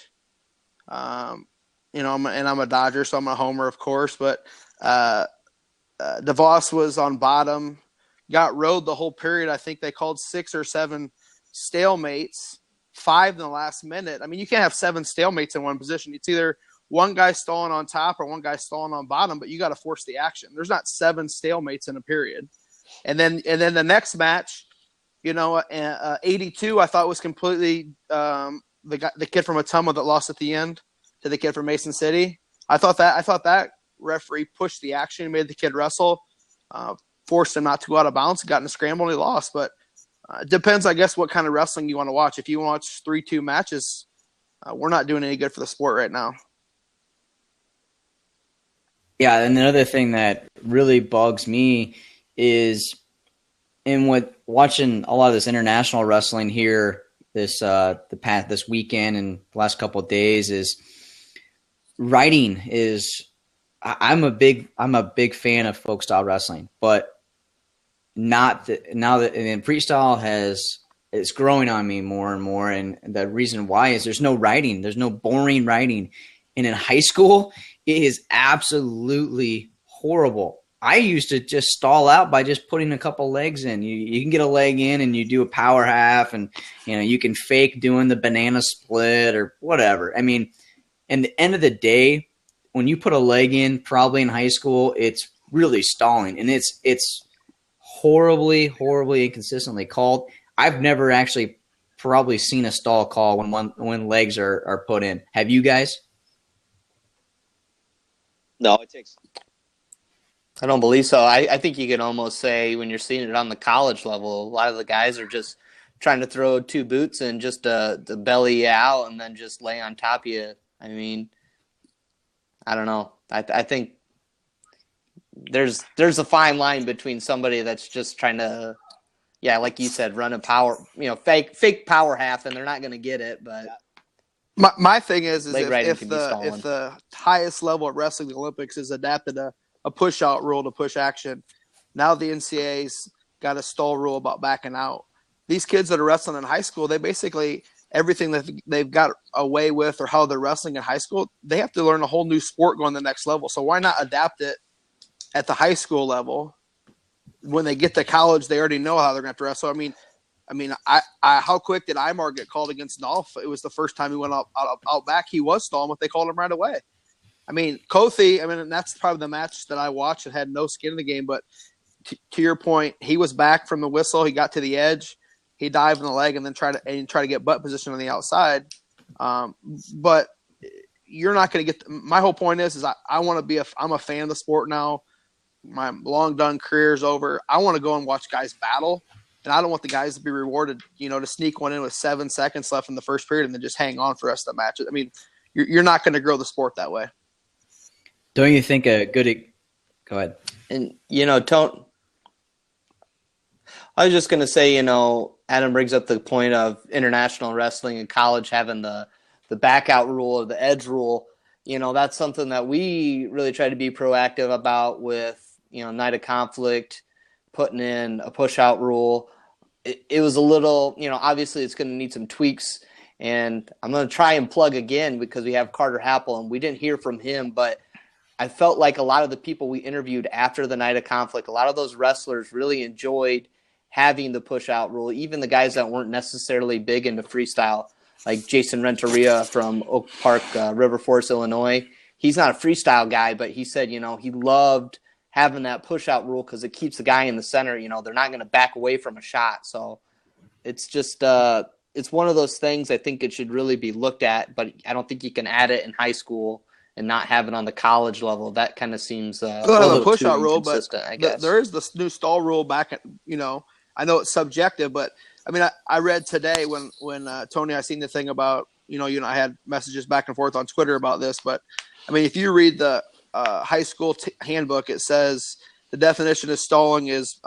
I'm a Dodger, so I'm a homer, of course, but DeVos was on bottom, got rode the whole period. I think they called 6 or 7 stalemates, 5 in the last minute. You can't have 7 stalemates in one position. It's either one guy stalling on top or one guy stalling on bottom, but you got to force the action. There's not 7 stalemates in a period. And then the next match, 82, I thought was completely the kid from Ottumwa that lost at the end to the kid from Mason City. I thought that referee pushed the action, made the kid wrestle, forced him not to go out of bounds, got in a scramble, and he lost. But it depends, I guess, what kind of wrestling you want to watch. If you want to watch 3-2 matches, we're not doing any good for the sport right now. Yeah, and another thing that really bugs me is watching a lot of this international wrestling here this weekend and the last couple of days is writing is. I'm a big fan of folk style wrestling, but now that freestyle it's growing on me more and more, and the reason why is there's no writing, there's no boring writing, and in high school it is absolutely horrible. I used to just stall out by just putting a couple legs in. You can get a leg in and you do a power half, and you can fake doing the banana split or whatever. I mean, at the end of the day, when you put a leg in, probably in high school, it's really stalling, and it's horribly, horribly inconsistently called. I've never actually probably seen a stall call when legs are put in. Have you guys? No, it takes. I don't believe so. I think you can almost say when you're seeing it on the college level, a lot of the guys are just trying to throw 2 boots and just to belly you out and then just lay on top of you. I mean, I don't know. I think there's a fine line between somebody that's just trying to, like you said, run a power, fake power half, and they're not going to get it. But my thing is if the the highest level of wrestling, the Olympics, is adapted a push out rule to push action, now the NCAA's got a stall rule about backing out. These kids that are wrestling in high school, they basically everything that they've got away with or how they're wrestling in high school, they have to learn a whole new sport going to the next level. So why not adapt it at the high school level? When they get to college, they already know how they're going to have to wrestle. I mean, how quick did Imar get called against Nolf? It was the first time he went out back. He was stalling, but they called him right away. I mean, Kothi, and that's probably the match that I watched that had no skin in the game. But to your point, he was back from the whistle. He got to the edge. He dived in the leg and then try to get butt position on the outside. But you're not going to get – my whole point is I want to be – I'm a fan of the sport now. My long done career is over. I want to go and watch guys battle, and I don't want the guys to be rewarded, to sneak one in with 7 seconds left in the first period and then just hang on for the rest of the match. I mean, you're not going to grow the sport that way. Don't you think a good – go ahead. And, Tone – I was just going to say, Adam brings up the point of international wrestling and college having the back out rule or the edge rule. That's something that we really try to be proactive about with, Night of Conflict, putting in a push out rule. It was a little, obviously it's going to need some tweaks, and I'm going to try and plug again because we have Carter Happel and we didn't hear from him, but I felt like a lot of the people we interviewed after the Night of Conflict, a lot of those wrestlers really enjoyed having the push-out rule, even the guys that weren't necessarily big into freestyle, like Jason Renteria from Oak Park, River Forest, Illinois. He's not a freestyle guy, but he said, he loved having that push-out rule because it keeps the guy in the center. They're not going to back away from a shot. So it's just it's one of those things I think it should really be looked at, but I don't think you can add it in high school and not have it on the college level. That kind of seems a little push-out too rule, but I guess. There is this new stall rule back at, I know it's subjective, but I read today when Tony, I seen the thing about, I had messages back and forth on Twitter about this, but if you read the high school handbook, it says the definition of stalling is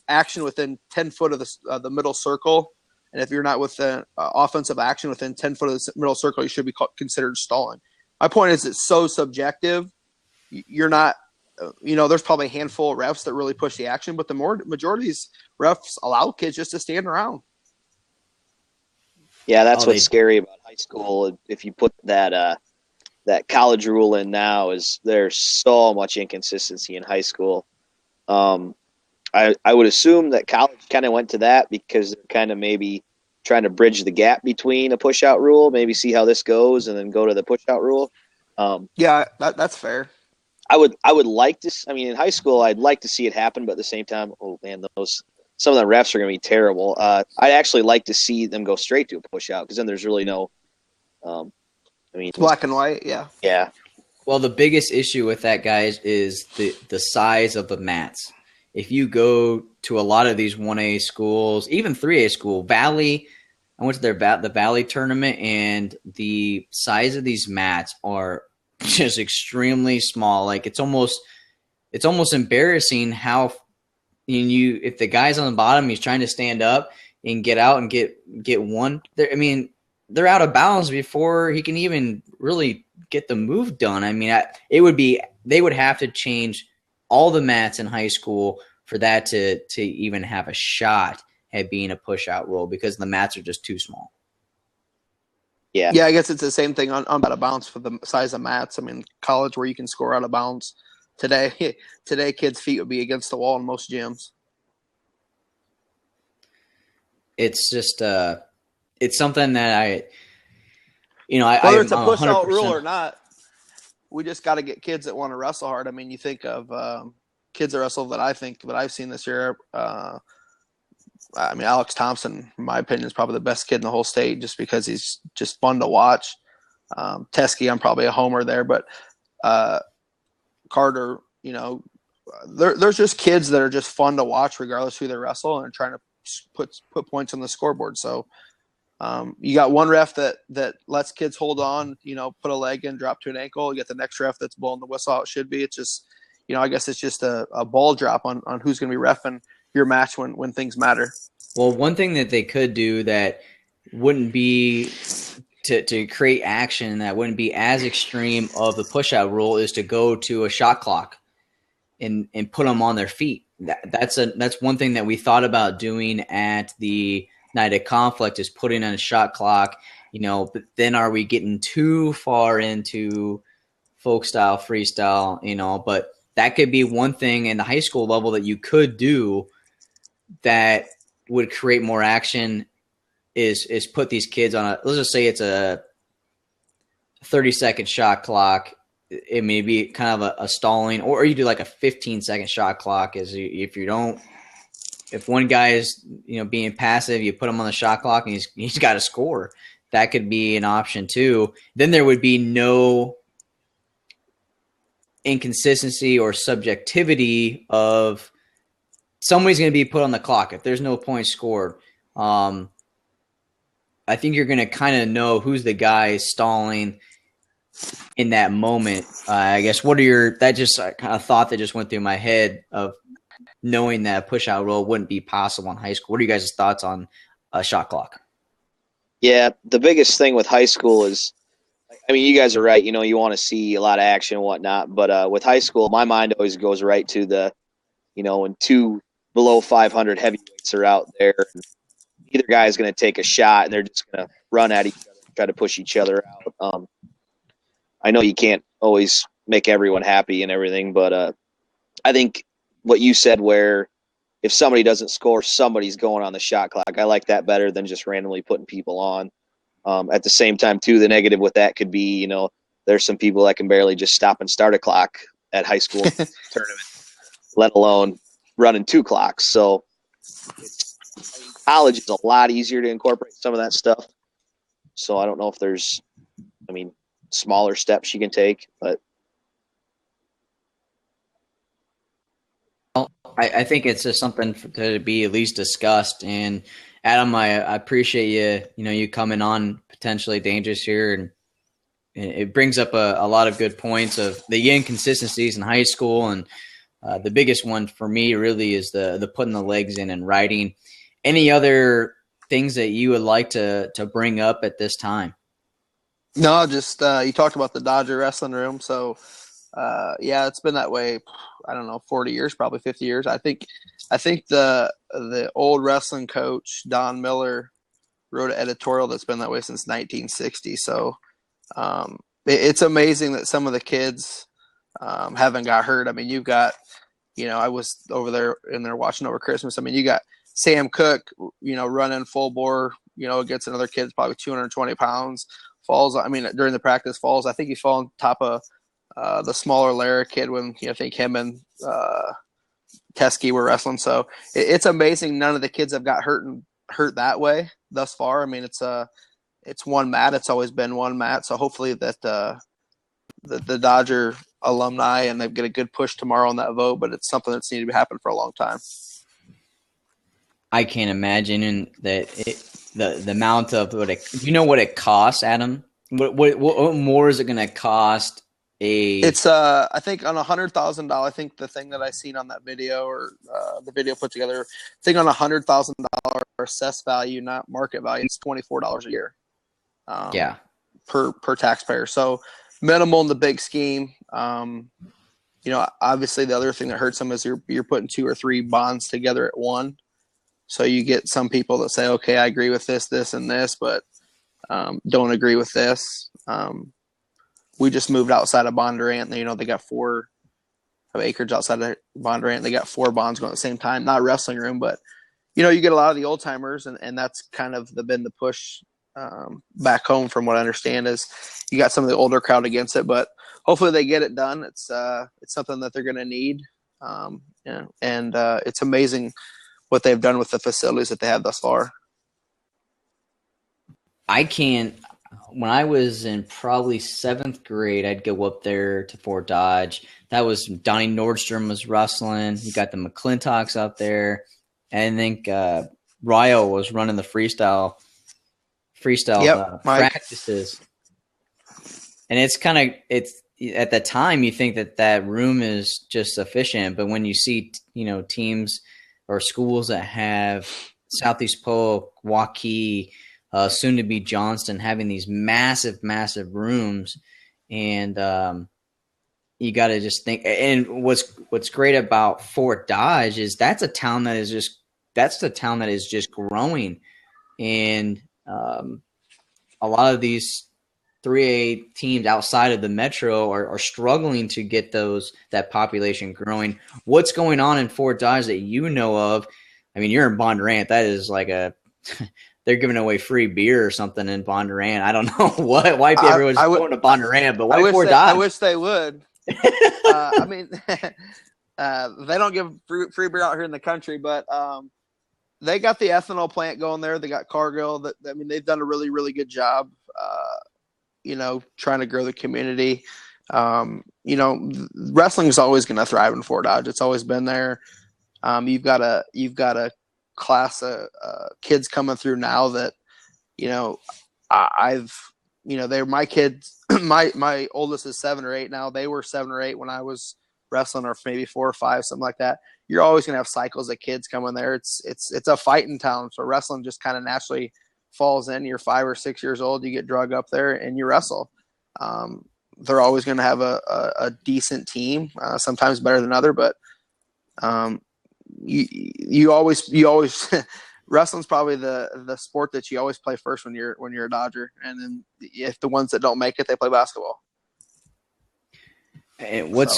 action within 10 foot of the middle circle. And if you're not within offensive action within 10 foot of the middle circle, you should be considered stalling. My point is it's so subjective. You're not, there's probably a handful of refs that really push the action, but the majority of these refs allow kids just to stand around. Yeah, that's what's scary about high school. If you put that college rule in now, is there's so much inconsistency in high school. I would assume that college kind of went to that because they're kind of maybe trying to bridge the gap between a push-out rule, maybe see how this goes, and then go to the push-out rule. Yeah, that's fair. I would like to. I mean, in high school, I'd like to see it happen, but at the same time, oh man, some of the refs are going to be terrible. I'd actually like to see them go straight to a push out because then there's really no. I mean, It's black and white. Yeah. yeah, Well, the biggest issue with that, guys, is the size of the mats. If you go to a lot of these 1A schools, even 3A school, Valley, I went to the Valley tournament, and the size of these mats are just extremely small. Like it's almost embarrassing how if the guy's on the bottom, he's trying to stand up and get out and get one. I mean, they're out of bounds before he can even really get the move done. I mean, they would have to change all the mats in high school for that to even have a shot at being a push out rule because the mats are just too small. yeah. I guess it's the same thing on out of bounds for the size of mats. I mean, college where you can score out of bounds today, kids' feet would be against the wall in most gyms. It's just it's something that whether it's a push 100%. out rule or not, we just got to get kids that want to wrestle hard. I mean, you think of kids that wrestle that I've seen this year. I mean, Alex Thompson, in my opinion, is probably the best kid in the whole state just because he's just fun to watch. Teskey, I'm probably a homer there, but Carter, there's just kids that are just fun to watch regardless who they wrestle and trying to put points on the scoreboard. So you got one ref that lets kids hold on, put a leg in, drop to an ankle. You get the next ref that's blowing the whistle how it should be. It's just, I guess it's just a ball drop on who's going to be reffing your match when things matter. Well, one thing that they could do that wouldn't be to create action that wouldn't be as extreme of the push-out rule is to go to a shot clock and put them on their feet. That's one thing that we thought about doing at the Night of Conflict is putting on a shot clock, but then are we getting too far into folk style, freestyle, but that could be one thing in the high school level that you could do that would create more action is put these kids on let's just say it's a 30-second shot clock. It may be kind of a stalling, or you do like a 15-second shot clock if one guy is, being passive, you put him on the shot clock and he's got to score. That could be an option too. Then there would be no inconsistency or subjectivity of somebody's going to be put on the clock. If there's no points scored, I think you're going to kind of know who's the guy stalling in that moment. I guess that just kind of thought that just went through my head of knowing that push out rule wouldn't be possible in high school. What are you guys' thoughts on a shot clock? Yeah, the biggest thing with high school is, I mean, you guys are right. You want to see a lot of action and whatnot. But with high school, my mind always goes right to the, when two below 500 heavyweights are out there. And either guy is going to take a shot, and they're just going to run at each other and try to push each other out. I know you can't always make everyone happy and everything, but I think what you said where if somebody doesn't score, somebody's going on the shot clock. I like that better than just randomly putting people on. At the same time, too, the negative with that could be, there's some people that can barely just stop and start a clock at high school tournament, let alone running 2 clocks. So college is a lot easier to incorporate some of that stuff. So I don't know if there's, smaller steps you can take, but I think it's just something to be at least discussed. And Adam, I appreciate you coming on potentially dangerous here, and it brings up a lot of good points of the inconsistencies in high school, and the biggest one for me really is the putting the legs in and riding. Any other things that you would like to bring up at this time? No, just you talked about the Dodger wrestling room, so it's been that way. I don't know, 40 years, probably 50 years. I think the old wrestling coach Don Miller wrote an editorial that's been that way since 1960. So it's amazing that some of the kids haven't got hurt. I mean, you've got, I was over there in there watching over Christmas. I mean, you got Sam Cook, running full bore, against another kid, probably 220 pounds, falls. I mean, during the practice falls. I think he fell on top of the smaller Lara kid when I think him and Teskey were wrestling. So it's amazing. None of the kids have got hurt that way thus far. I mean, it's one mat. It's always been one mat. So hopefully that the Dodger alumni and they get a good push tomorrow on that vote. But it's something that's needed to happen for a long time. I can't imagine the amount of what it costs, Adam. What more is it going to cost? It's I think on $100,000. I think the thing that I seen on that video or the video put together, I think on $100,000 assessed value, not market value, it's $24 a year. Per taxpayer. So minimal in the big scheme. Obviously the other thing that hurts them is you're putting 2 or 3 bonds together at one. So you get some people that say, okay, I agree with this, and this, but don't agree with this. We just moved outside of Bondurant. They got 4 acreage outside of Bondurant. They got 4 bonds going at the same time. Not wrestling room, but you get a lot of the old timers, and that's kind of been the push back home. From what I understand, is you got some of the older crowd against it, but hopefully they get it done. It's something that they're going to need, and it's amazing what they've done with the facilities that they have thus far. When I was in probably 7th grade, I'd go up there to Fort Dodge. That was Donnie Nordstrom was wrestling. You got the McClintocks up there. And I think Ryo was running the freestyle practices. And it's at the time you think that room is just sufficient. But when you see, teams or schools that have Southeast Polk, Waukee, soon to be Johnston, having these massive, massive rooms, and you got to just think. And what's great about Fort Dodge is that's a town that is just growing, and a lot of these 3A teams outside of the metro are struggling to get that population growing. What's going on in Fort Dodge that you know of? I mean, you're in Bondurant. That is like they're giving away free beer or something in Bondurant. I don't know why everyone's going to Bondurant, but why Fort Dodge? I wish they would. I mean, they don't give free beer out here in the country, but they got the ethanol plant going there. They got Cargill. They've done a really, really good job. Trying to grow the community. Wrestling is always going to thrive in Fort Dodge. It's always been there. You've got a class of kids coming through now that, they're my kids. My oldest is 7 or 8 now. They were 7 or 8 when I was wrestling, or maybe 4 or 5, something like that. You're always going to have cycles of kids coming there. It's a fighting town. So wrestling just kind of naturally falls in. You're 5 or 6 years old, you get drug up there and you wrestle. They're always going to have a decent team, sometimes better than other, but you always wrestling's probably the sport that you always play first when you're a Dodger, and then if the ones that don't make it, they play basketball. And what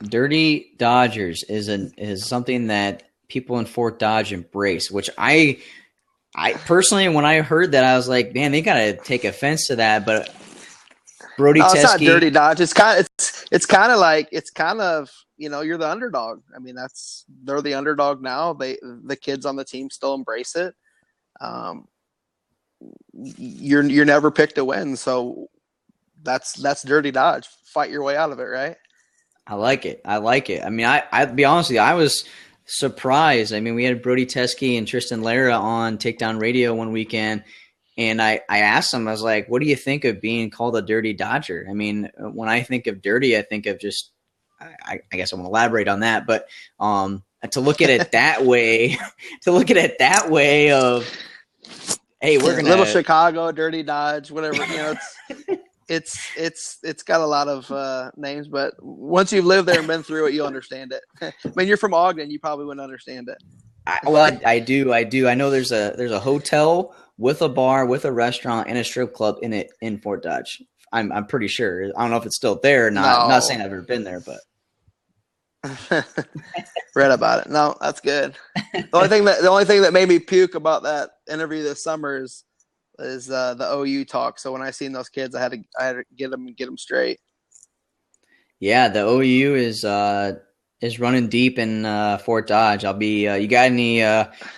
Dirty Dodgers is something that people in Fort Dodge embrace, which I personally, when I heard that, I was like, man, they got to take offense to that. But Brody Teskey, it's not Dirty Dodge. It's kind of you're the underdog. I mean, they're the underdog now. The kids on the team still embrace it. You're never picked to win, so that's Dirty Dodge. Fight your way out of it, right? I like it. I mean, I'd be honest with you, I was surprised. I mean, we had Brody Teskey and Tristan Lara on Takedown Radio one weekend, and I asked them, I was like, what do you think of being called a Dirty Dodger? I mean, when I think of dirty, I think of just, I guess I won't elaborate on that, but to look at it that way, of, hey, we're going to Little Chicago, Dirty Dodge, whatever, it's got a lot of names, but once you've lived there and been through it, you'll understand it. I mean, you're from Ogden, you probably wouldn't understand it. I do. I know there's a hotel with a bar, with a restaurant, and a strip club in it in Fort Dodge. I'm pretty sure. I don't know if it's still there or not. No. I'm not saying I've ever been there, but read about it. No, that's good. The only thing that made me puke about that interview this summer is is the OU talk. So when I seen those kids, I had to get them straight. Yeah, the OU is running deep in Fort Dodge. I'll be. You got any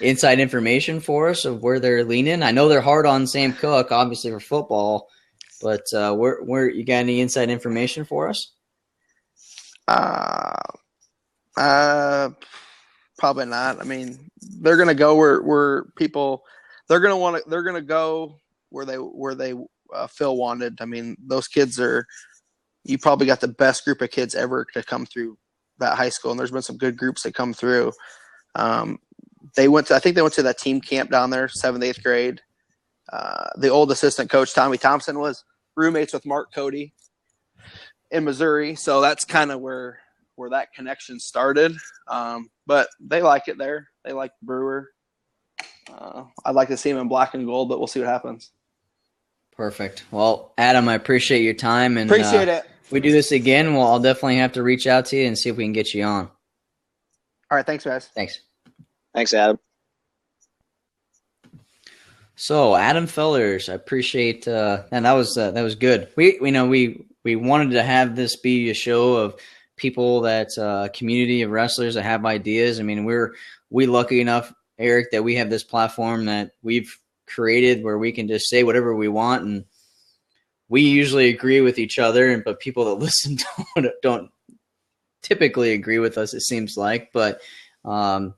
inside information for us of where they're leaning? I know they're hard on Sam Cook, obviously for football, but where you got any inside information for us? Probably not. I mean, they're gonna go where people. They're gonna go where they feel wanted. I mean, those kids are. You probably got the best group of kids ever to come through that high school, and there's been some good groups that come through. I think they went to that team camp down there, 7th, 8th grade. The old assistant coach, Tommy Thompson, was roommates with Mark Cody in Missouri. So that's kind of where that connection started. But they like it there. They like Brewer. I'd like to see him in black and gold, but we'll see what happens. Perfect. Well, Adam, I appreciate your time. And Appreciate it. If we do this again, well, I'll definitely have to reach out to you and see if we can get you on. All right. Thanks, guys. Thanks. Thanks, Adam. So, Adam Fellers, I appreciate, and that was good. We wanted to have this be a show of people that community of wrestlers that have ideas. I mean, we lucky enough, Eric, that we have this platform that we've created where we can just say whatever we want, and we usually agree with each other, but people that listen don't typically agree with us, it seems like. But that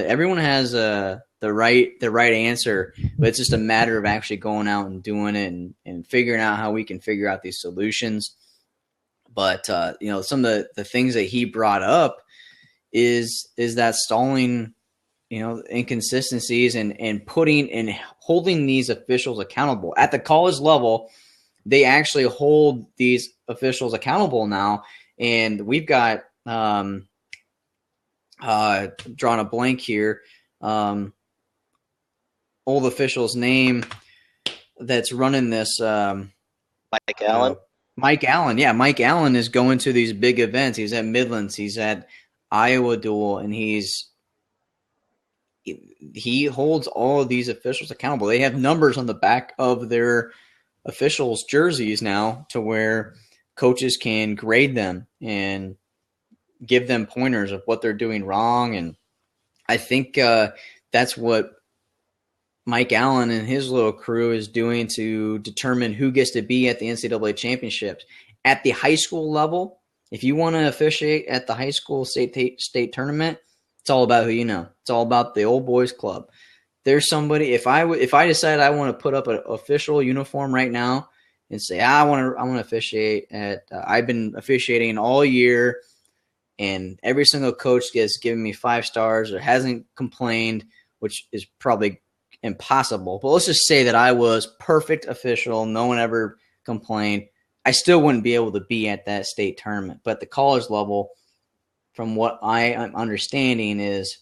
everyone has the right answer, but it's just a matter of actually going out and doing it and figuring out how we can figure out these solutions. But some of the things that he brought up is that stalling, inconsistencies and putting and holding these officials accountable at the college level. They actually hold these officials accountable now, and we've got drawn a blank here. Old official's name that's running this. Mike Allen. Mike Allen. Yeah, Mike Allen is going to these big events. He's at Midlands. He's at Iowa Duel, and he holds all of these officials accountable. They have numbers on the back of their officials' jerseys now to where coaches can grade them and give them pointers of what they're doing wrong. And I think that's what Mike Allen and his little crew is doing to determine who gets to be at the NCAA championships. At the high school level, if you want to officiate at the high school state tournament, it's all about who you know. It's all about the old boys club. There's somebody. If I decide I want to put up an official uniform right now and say I want to officiate at, I've been officiating all year, and every single coach has given me 5 stars or hasn't complained, which is probably impossible. But let's just say that I was perfect official, no one ever complained. I still wouldn't be able to be at that state tournament. But at the college level, from what I am understanding, is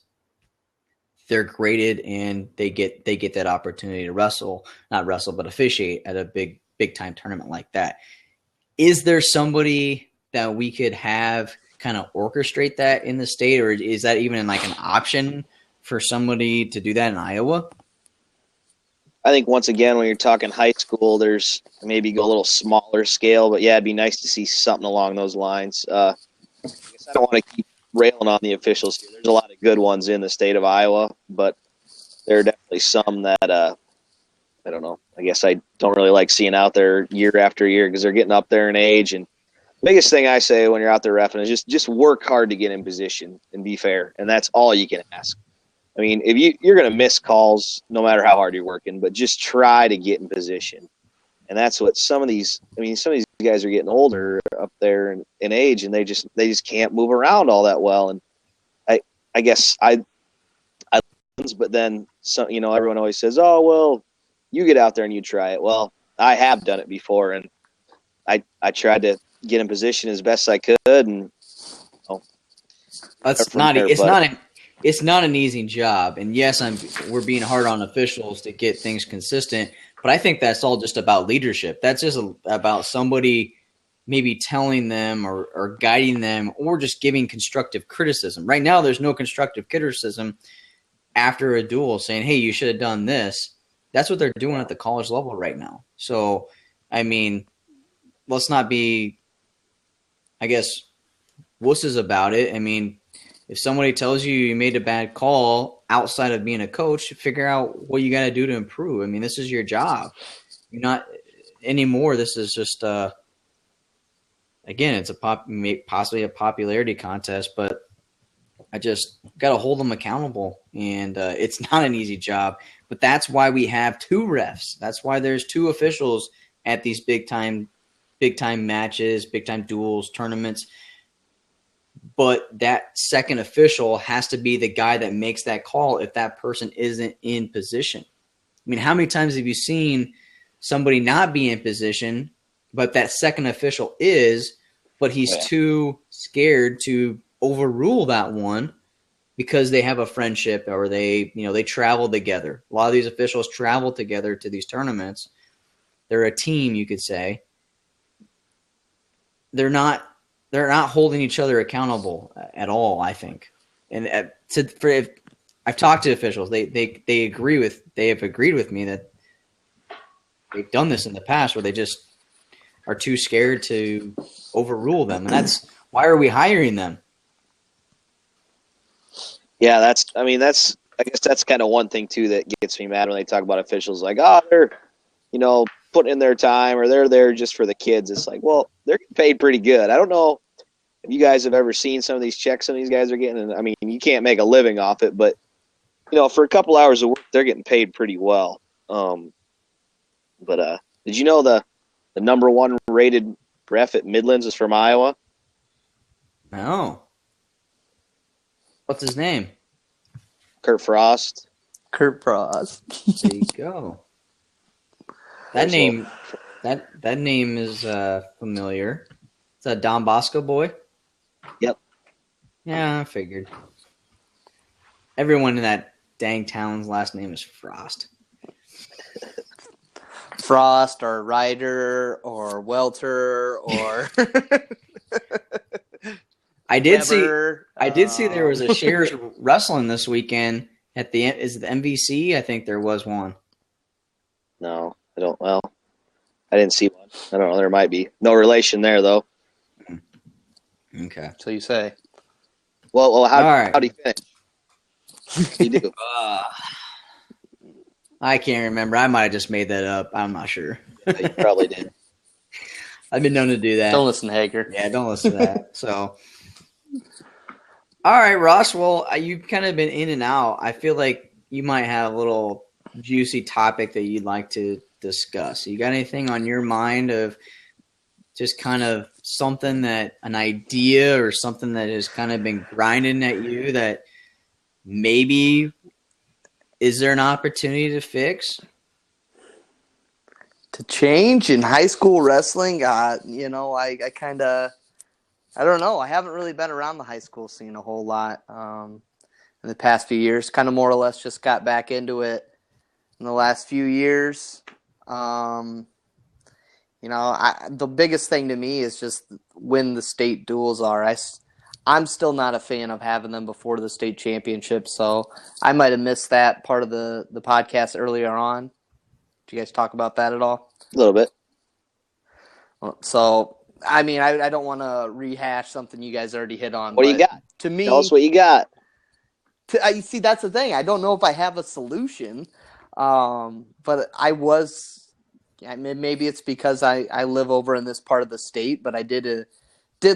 they're graded and they get that opportunity to not officiate at a big time tournament like that. Is there somebody that we could have kind of orchestrate that in the state, or is that even like an option for somebody to do that in Iowa? I think once again, when you're talking high school, there's maybe go a little smaller scale, but yeah, it'd be nice to see something along those lines. I guess I don't want to keep railing on the officials here. There's a lot of good ones in the state of Iowa, but there are definitely some that I don't know. I guess I don't really like seeing out there year after year because they're getting up there in age. And the biggest thing I say when you're out there reffing is just work hard to get in position and be fair, and that's all you can ask. I mean, if you're going to miss calls no matter how hard you're working, but just try to get in position. And that's what some of these guys are getting older up there in age, and they just can't move around all that well. And I guess but then some, everyone always says, "Oh, well, you get out there and you try it." Well, I have done it before, and I tried to get in position as best I could, and it's not an easy job. And yes, we're being hard on officials to get things consistent, but I think that's all just about leadership. That's just about somebody maybe telling them or guiding them or just giving constructive criticism. Right now, there's no constructive criticism after a duel saying, "Hey, you should have done this." That's what they're doing at the college level right now. So, I mean, let's not be, I guess, wusses about it. I mean, if somebody tells you you made a bad call outside of being a coach, figure out what you got to do to improve. I mean, this is your job. You're not anymore. This is just, again, it's possibly a popularity contest, but I just got to hold them accountable, and it's not an easy job. But that's why we have two refs. That's why there's two officials at these big time matches, big time duels, tournaments. But that second official has to be the guy that makes that call if that person isn't in position. I mean, how many times have you seen somebody not be in position, but that second official is, but he's too scared to overrule that one because they have a friendship or they travel together. A lot of these officials travel together to these tournaments. They're a team, you could say. They're not holding each other accountable at all, I think. And if I've talked to officials, they have agreed with me that they've done this in the past where they just are too scared to overrule them. And that's why are we hiring them? Yeah, I guess that's kind of one thing too that gets me mad when they talk about officials like, oh, they're, putting in their time or they're there just for the kids. It's like, well, they're getting paid pretty good. I don't know if you guys have ever seen some of these checks some of these guys are getting. And I mean, you can't make a living off it, but for a couple hours of work, they're getting paid pretty well. But did you know the number one rated ref at Midlands is from Iowa? No. What's his name? Kurt Frost. Kurt Frost. There you go. That name is familiar. Is that Don Bosco boy? Yep. Yeah, I figured. Everyone in that dang town's last name is Frost. Frost or Ryder or Welter or I did Weber, see there was a Shares wrestling this weekend at the MVC. I think there was one. No, I don't. Well, I didn't see one. I don't know. There might be no relation there though. Okay. So you say. Well, right. how do you finish? You do. I can't remember. I might have just made that up. I'm not sure. You probably did. I've been known to do that. Don't listen to Hager. Yeah, don't listen to that. So, all right, Ross. Well, you've kind of been in and out. I feel like you might have a little juicy topic that you'd like to discuss. You got anything on your mind of just kind of something an idea or something that has kind of been grinding at you that maybe is there an opportunity to fix? To change in high school wrestling, I kind of, I don't know. I haven't really been around the high school scene a whole lot in the past few years. Kind of more or less just got back into it in the last few years. The biggest thing to me is just when the state duels are. I'm still not a fan of having them before the state championship, so I might have missed that part of the podcast earlier on. Did you guys talk about that at all? A little bit. So, I mean, I don't want to rehash something you guys already hit on. What do you got? To me, tell us what you got. You see, that's the thing. I don't know if I have a solution, but maybe it's because I live over in this part of the state, but I did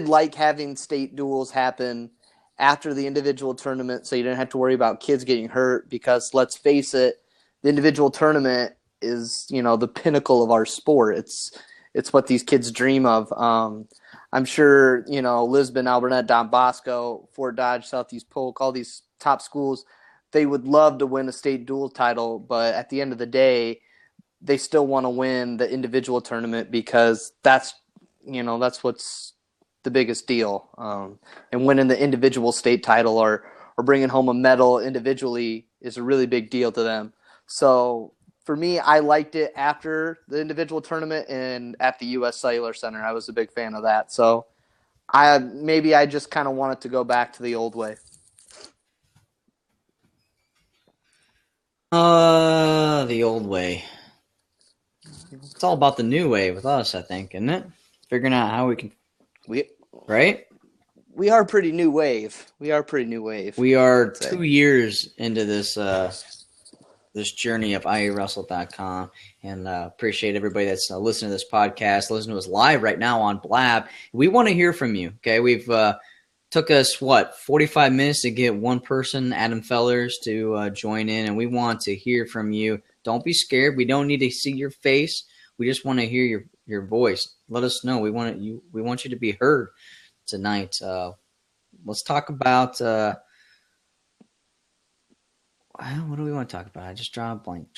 like having state duels happen after the individual tournament so you didn't have to worry about kids getting hurt because, let's face it, the individual tournament is, the pinnacle of our sport. It's what these kids dream of. I'm sure, Lisbon, Alburnett, Don Bosco, Fort Dodge, Southeast Polk, all these top schools, they would love to win a state dual title, but at the end of the day, they still want to win the individual tournament because that's what's the biggest deal. And winning the individual state title or bringing home a medal individually is a really big deal to them. So for me, I liked it after the individual tournament and at the U.S. Cellular Center. I was a big fan of that. So I just kind of wanted to go back to the old way. The the old way. It's all about the new way with us, I think, isn't it? Figuring out how we can, right? We are pretty new wave. We are pretty new wave. We are 2 years into this this journey of iawrestle.com, and appreciate everybody that's listening to this podcast, listening to us live right now on Blab. We want to hear from you. Okay, we've took us 45 minutes to get one person, Adam Fellers, to join in, and we want to hear from you. Don't be scared. We don't need to see your face. We just want to hear your voice. Let us know. We want you to be heard tonight. Let's talk about what do we want to talk about? I just draw a blank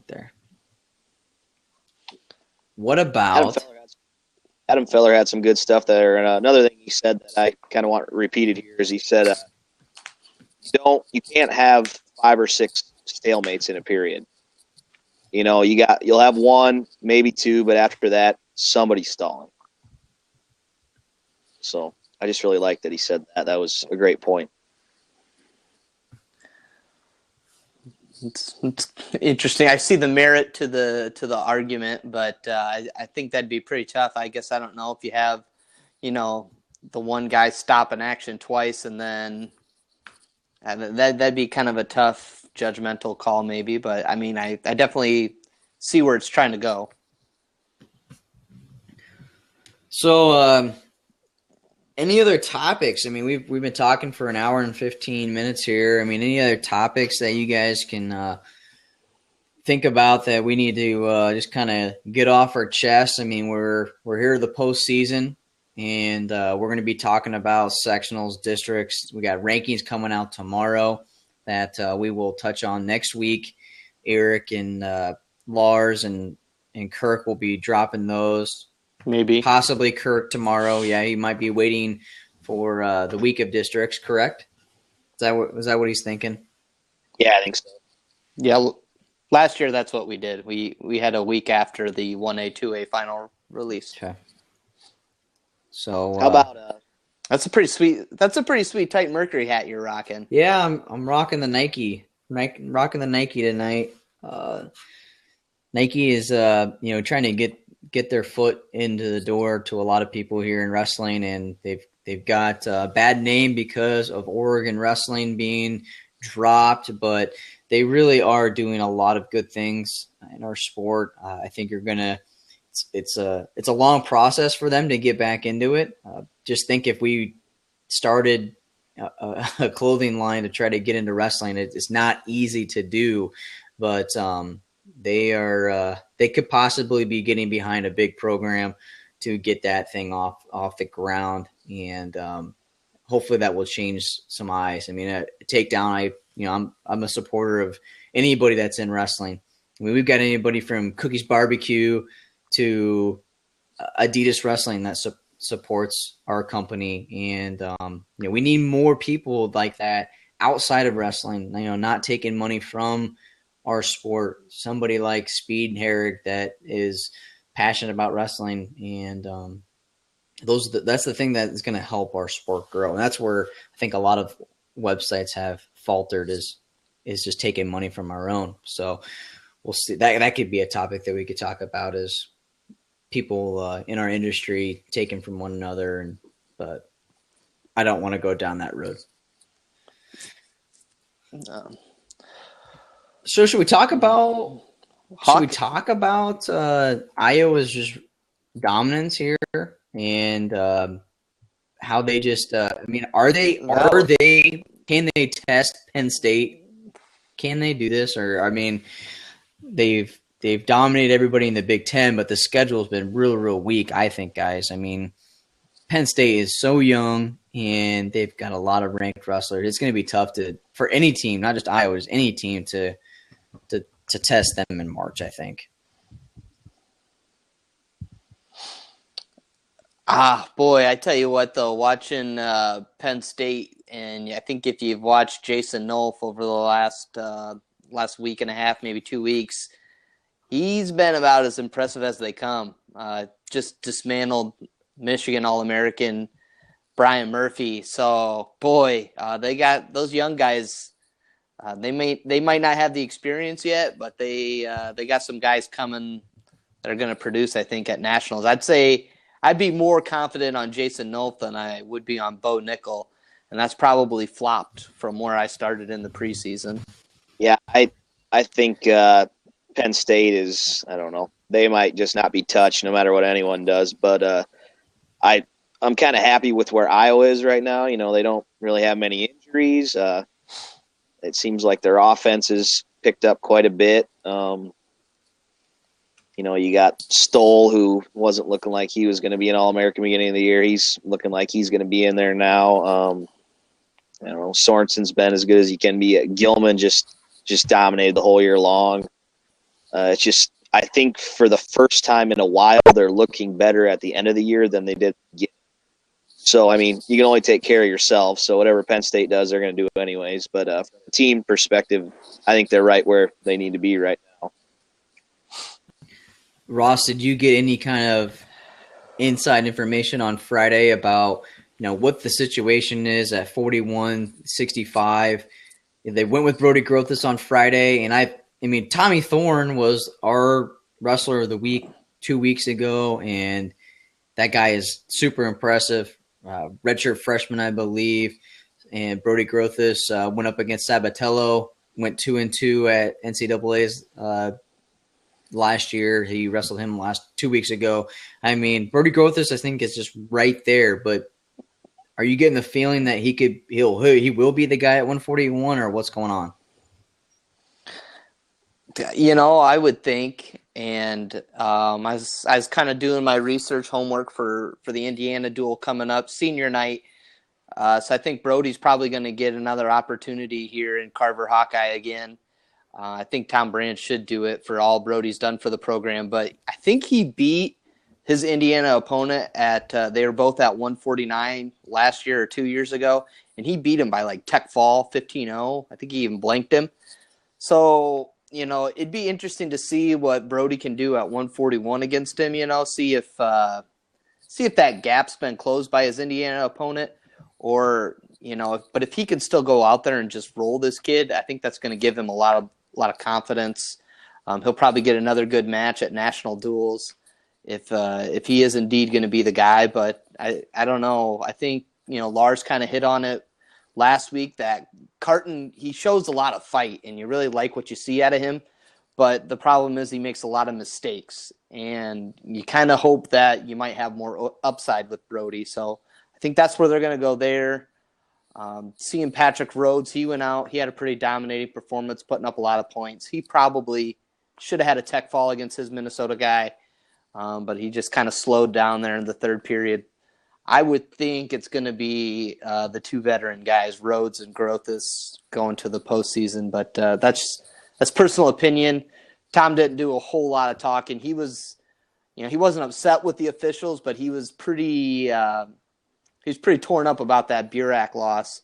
there. What about Adam Feller had some good stuff there, and another thing he said that I kind of want repeated here is he said you can't have 5 or 6 stalemates in a period. You know, you'll have 1, maybe 2, but after that, somebody's stalling. So I just really liked that he said that. That was a great point. It's interesting. I see the merit to the argument, but I think that'd be pretty tough. I guess I don't know if you have, the one guy stop an action twice, and then that'd be kind of a tough judgmental call, maybe. But I mean, I definitely see where it's trying to go. So, any other topics? I mean, we've been talking for an hour and 15 minutes here. I mean, any other topics that you guys can think about that we need to just kind of get off our chest? I mean, we're here the postseason, and we're going to be talking about sectionals, districts. We got rankings coming out tomorrow that we will touch on next week. Eric and Lars and Kirk will be dropping those. Maybe. Possibly Kirk tomorrow. Yeah, he might be waiting for the week of districts, correct? Was that what he's thinking? Yeah, I think so. Yeah, last year that's what we did. We had a week after the 1A, 2A final release. Okay. So how about that's a pretty sweet tight Mercury hat you're rocking. Yeah, I'm rocking the Nike. Rocking the Nike tonight. Nike is trying to get their foot into the door to a lot of people here in wrestling, and they've got a bad name because of Oregon wrestling being dropped, but they really are doing a lot of good things in our sport. I think it's a long process for them to get back into it. Just think if we started a clothing line to try to get into wrestling, it's not easy to do, but they could possibly be getting behind a big program to get that thing off the ground, and hopefully that will change some eyes. I mean, a takedown. I'm a supporter of anybody that's in wrestling. I mean, we've got anybody from Cookies Barbecue to Adidas Wrestling that supports our company, and we need more people like that outside of wrestling. Not taking money from our sport. Somebody like Speed Herrick that is passionate about wrestling, and that's the thing that is going to help our sport grow. And that's where I think a lot of websites have faltered is just taking money from our own. So we'll see. That could be a topic that we could talk about, is people in our industry taking from one another. But I don't want to go down that road. So should we talk about Iowa's just dominance here, and how they just can they test Penn State? Can they do this? Or they've dominated everybody in the Big Ten, but the schedule has been real weak, I think, guys. I mean, Penn State is so young, and they've got a lot of ranked wrestlers. It's going to be tough for any team, not just Iowa, just any team to test them in March, I think. Boy, I tell you what, though, watching Penn State, and I think if you've watched Jason Nolf over the last week and a half, maybe 2 weeks, he's been about as impressive as they come. Just dismantled Michigan All-American Brian Murphy. So, boy, they got those young guys. They might not have the experience yet, but they got some guys coming that are going to produce, I think, at Nationals. I'd say I'd be more confident on Jason Nolt than I would be on Bo Nickel, and that's probably flopped from where I started in the preseason. Yeah, I think Penn State is, I don't know, they might just not be touched no matter what anyone does. But I'm kind of happy with where Iowa is right now. You know, they don't really have many injuries. It seems like their offense has picked up quite a bit. You know, you got Stoll, who wasn't looking like he was going to be an All-American beginning of the year. He's looking like he's going to be in there now. I don't know, Sorensen's been as good as he can be. Gilman just dominated the whole year long. It's just, I think for the first time in a while, they're looking better at the end of the year than they did. So, I mean, you can only take care of yourself. So whatever Penn State does, they're going to do it anyways. But from a team perspective, I think they're right where they need to be right now. Ross, did you get any kind of inside information on Friday about, what the situation is at 41-65? They went with Brody Grothus on Friday, and I mean, Tommy Thorne was our wrestler of the week 2 weeks ago, and that guy is super impressive. Redshirt freshman, I believe, and Brody Grothus went up against Sabatello, went 2-2 at NCAA's last year. He wrestled him 2 weeks ago. I mean, Brody Grothus, I think, is just right there. But are you getting the feeling that he will be the guy at 141, or what's going on? I would think, and I was kind of doing my research homework for the Indiana duel coming up, senior night. So I think Brody's probably going to get another opportunity here in Carver Hawkeye again. I think Tom Brand should do it for all Brody's done for the program, but I think he beat his Indiana opponent they were both at 149 last year or 2 years ago, and he beat him by like tech fall 15-0. I think he even blanked him. So, it'd be interesting to see what Brody can do at 141 against him, see if that gap's been closed by his Indiana opponent, or, but if he can still go out there and just roll this kid, I think that's going to give him a lot of confidence. He'll probably get another good match at national duels if he is indeed going to be the guy, but I don't know. I think, Lars kind of hit on it last week that Carton, he shows a lot of fight, and you really like what you see out of him. But the problem is he makes a lot of mistakes, and you kind of hope that you might have more upside with Brody. So I think that's where they're going to go there. Seeing Patrick Rhodes, he went out. He had a pretty dominating performance, putting up a lot of points. He probably should have had a tech fall against his Minnesota guy, but he just kind of slowed down there in the third period. I would think it's going to be the two veteran guys, Rhodes and Grothus, going to the postseason. But that's personal opinion. Tom didn't do a whole lot of talking. He was, he wasn't upset with the officials, but he was pretty torn up about that Burak loss.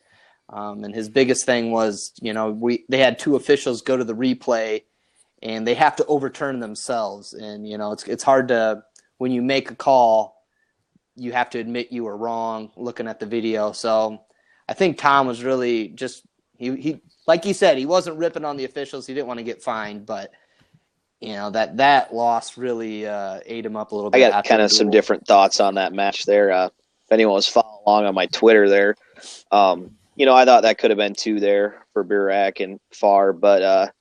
And his biggest thing was, they had two officials go to the replay, and they have to overturn themselves. And it's hard to, when you make a call, you have to admit you were wrong looking at the video. So I think Tom was really just, he like he said, he wasn't ripping on the officials. He didn't want to get fined, but that loss really ate him up a little bit. I got kind of some different thoughts on that match there. If anyone was following along on my Twitter there, I thought that could have been 2 there for Burak and Farr, but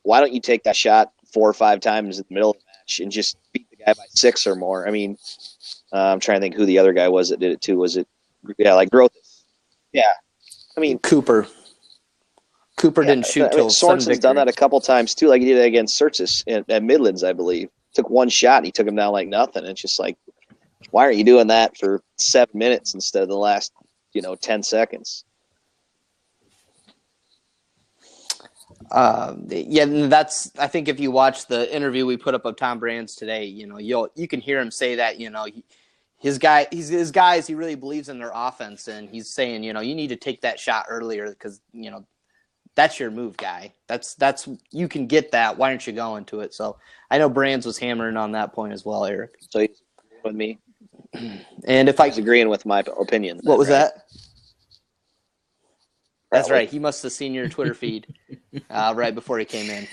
why don't you take that shot 4 or 5 times in the middle of the match and just beat the guy by 6 or more? I mean, I'm trying to think who the other guy was that did it too. Was it, like Grothus? Yeah. I mean, Cooper didn't shoot till Sorensen's done that a couple times too, like he did against Surtis at Midlands, I believe. Took one shot, he took him down like nothing. It's just like, why aren't you doing that for 7 minutes instead of the last, 10 seconds? That's, I think if you watch the interview we put up of Tom Brands today, you can hear him say that, his guys, he really believes in their offense, and he's saying, you need to take that shot earlier because, that's your move, guy. That's you can get that. Why aren't you going to it? So I know Brands was hammering on that point as well, Eric. So he's agreeing with me. And if he's agreeing with my opinion. What was that? That's right. He must have seen your Twitter feed right before he came in.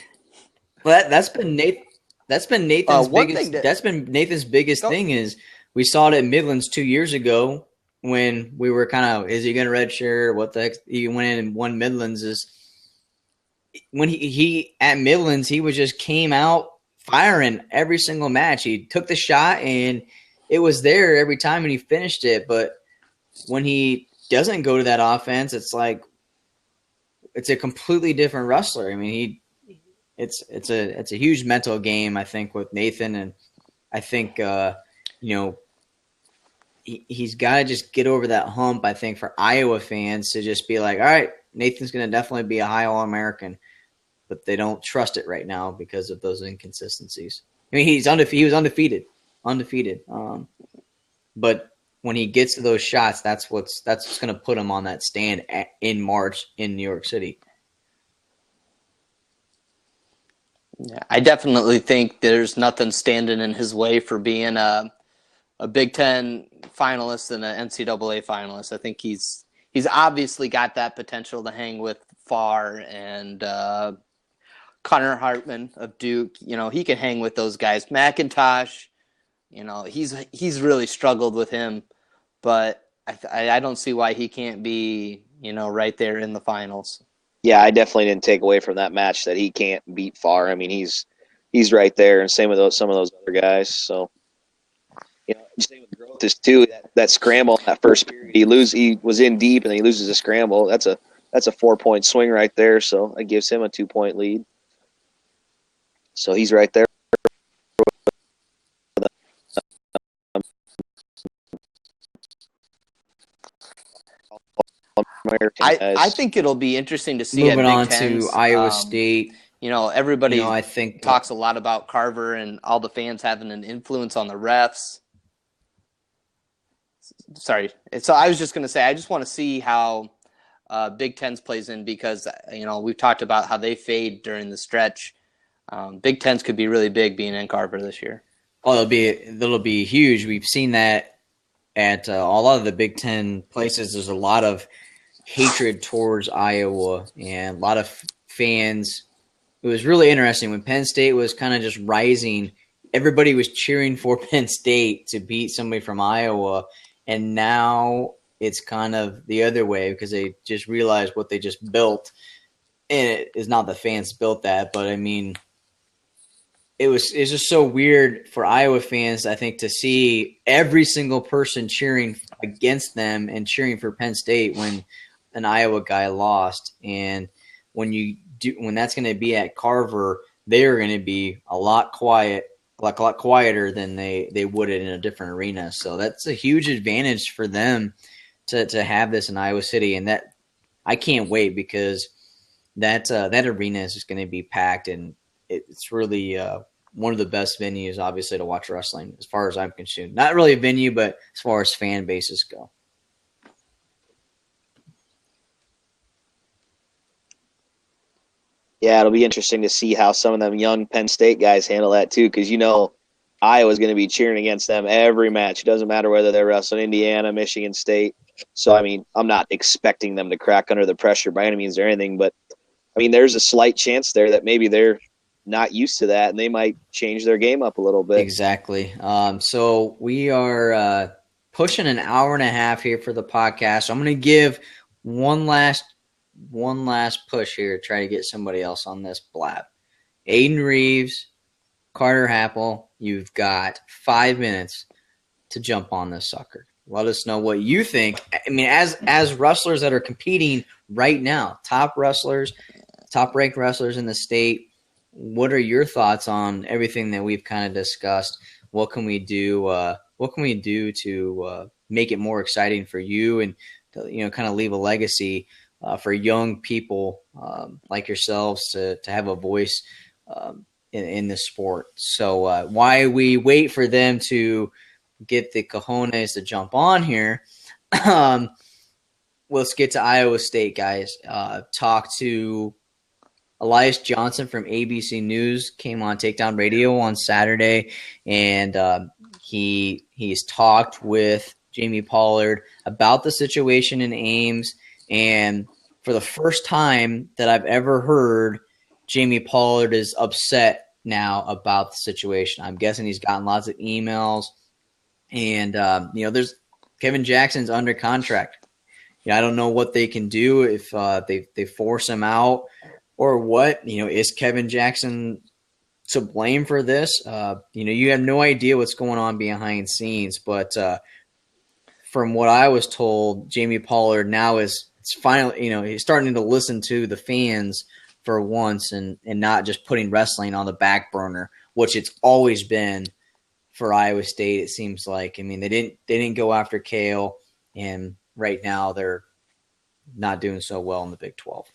Well, that's been Nathan's One biggest. thing That's been Nathan's biggest Go- thing is we saw it at Midlands 2 years ago when we were kind of, is he going to redshirt? What the heck? He went in and won Midlands. Is when he at Midlands, he was just came out firing every single match. He took the shot and it was there every time and he finished it. But when he doesn't go to that offense, it's like it's a completely different wrestler. I mean, it's a huge mental game, I think, with Nathan, and I think he's got to just get over that hump. I think for Iowa fans to just be like, all right, Nathan's going to definitely be a high All-American, but they don't trust it right now because of those inconsistencies. I mean, he was undefeated. But when he gets to those shots, that's what's going to put him on that stand in March in New York City. Yeah, I definitely think there's nothing standing in his way for being a Big Ten finalist and an NCAA finalist. I think he's obviously got that potential to hang with Farr and Connor Hartman of Duke. You know, he can hang with those guys. McIntosh, you know, he's really struggled with him, but I don't see why he can't be, you know, right there in the finals. Yeah, I definitely didn't take away from that match that he can't beat Farr. I mean, he's right there, and same with some of those other guys. So, you know, same with Groth is too. That scramble in that first period, he was in deep, and then he loses a scramble. That's a 4-point swing right there. So it gives him a 2-point lead. So he's right there. I think it'll be interesting to see Moving at Big on Tens. to Iowa State. You know, everybody I think talks a lot about Carver and all the fans having an influence on the refs. Sorry. So I was just going to say, I just want to see how Big Tens plays in because, you know, we've talked about how they fade during the stretch. Big Tens could be really big being in Carver this year. Oh, it'll be huge. We've seen that at a lot of the Big Ten places. There's a lot of hatred towards Iowa and a lot of fans. It was really interesting when Penn State was kind of just rising. Everybody was cheering for Penn State to beat somebody from Iowa, and now it's kind of the other way because they just realized what they just built. And it is not the fans built that, but I mean, it's just so weird for Iowa fans, I think, to see every single person cheering against them and cheering for Penn State when an Iowa guy lost. And when that's going to be at Carver, they're going to be a lot quieter than they would in a different arena. So that's a huge advantage for them to have this in Iowa City, and that I can't wait because that arena is just going to be packed, and it's really one of the best venues, obviously, to watch wrestling as far as I'm concerned. Not really a venue, but as far as fan bases go. Yeah, it'll be interesting to see how some of them young Penn State guys handle that too, because you know Iowa's going to be cheering against them every match. It doesn't matter whether they're wrestling Indiana, Michigan State. So, I mean, I'm not expecting them to crack under the pressure by any means or anything, but, I mean, there's a slight chance there that maybe they're not used to that, and they might change their game up a little bit. Exactly. So we are pushing an hour and a half here for the podcast. So I'm going to give one last push here to try to get somebody else on this blab. Aden Reeves, Carter Happel, you've got 5 minutes to jump on this sucker. Let us know what you think. I mean, as wrestlers that are competing right now, top ranked wrestlers in the state, what are your thoughts on everything that we've kind of discussed? What can we do? What can we do to make it more exciting for you and to, kind of leave a legacy for young people like yourselves to have a voice in this sport? So while we wait for them to get the cojones to jump on here, let's get to Iowa State, guys. Talk to Elias Johnson from ABC News, came on Takedown Radio on Saturday, and he's talked with Jamie Pollard about the situation in Ames. And for the first time that I've ever heard, Jamie Pollard is upset now about the situation. I'm guessing he's gotten lots of emails, and there's Kevin Jackson's under contract. I don't know what they can do if they force him out or what. Is Kevin Jackson to blame for this? You have no idea what's going on behind scenes, but from what I was told, Jamie Pollard now it's finally, he's starting to listen to the fans for once and not just putting wrestling on the back burner, which it's always been for Iowa State. It seems like, they didn't go after Kale, and right now they're not doing so well in the Big 12.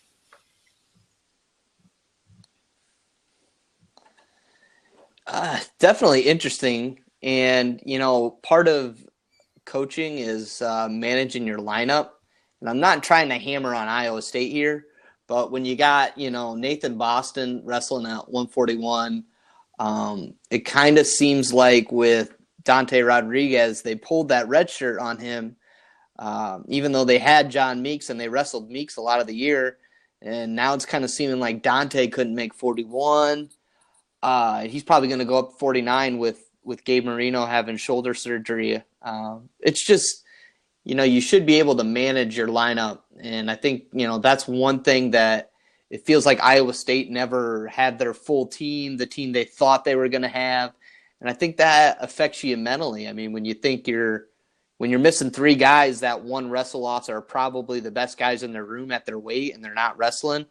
Definitely interesting. And, part of coaching is managing your lineup. And I'm not trying to hammer on Iowa State here, but when you got, Nathan Boston wrestling at 141, it kind of seems like with Dante Rodriguez, they pulled that red shirt on him, even though they had John Meeks and they wrestled Meeks a lot of the year. And now it's kind of seeming like Dante couldn't make 41. He's probably going to go up 49 with Gabe Marino having shoulder surgery. It's just, you should be able to manage your lineup. And I think, that's one thing that it feels like Iowa State never had their full team, the team they thought they were going to have. And I think that affects you mentally. When you think when you're missing three guys that one wrestle offs are probably the best guys in their room at their weight and they're not wrestling,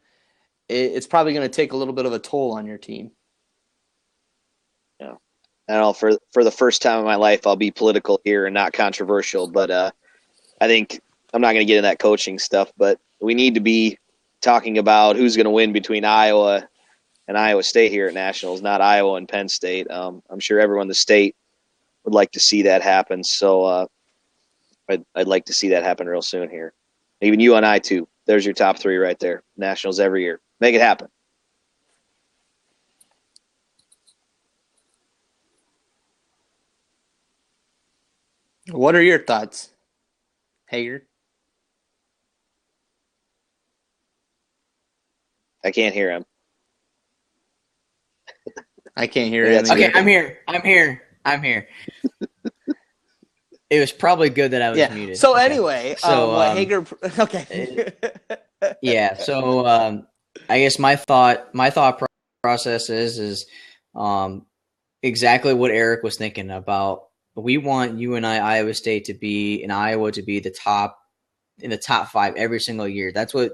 it's probably going to take a little bit of a toll on your team. Yeah. I don't know, for the first time in my life, I'll be political here and not controversial, but I think I'm not going to get into that coaching stuff, but we need to be talking about who's going to win between Iowa and Iowa State here at Nationals, not Iowa and Penn State. I'm sure everyone in the state would like to see that happen, so I'd like to see that happen real soon here. Even you and I, too. There's your top three right there. Nationals every year. Make it happen. What are your thoughts, Hager? I can't hear him. I can't hear him. Okay, I'm here. It was probably good that I was muted. So okay. Anyway, Hager. Okay. Yeah. So I guess my thought process is exactly what Eric was thinking about. We want Iowa State to be in Iowa to be in the top 5 every single year. That's what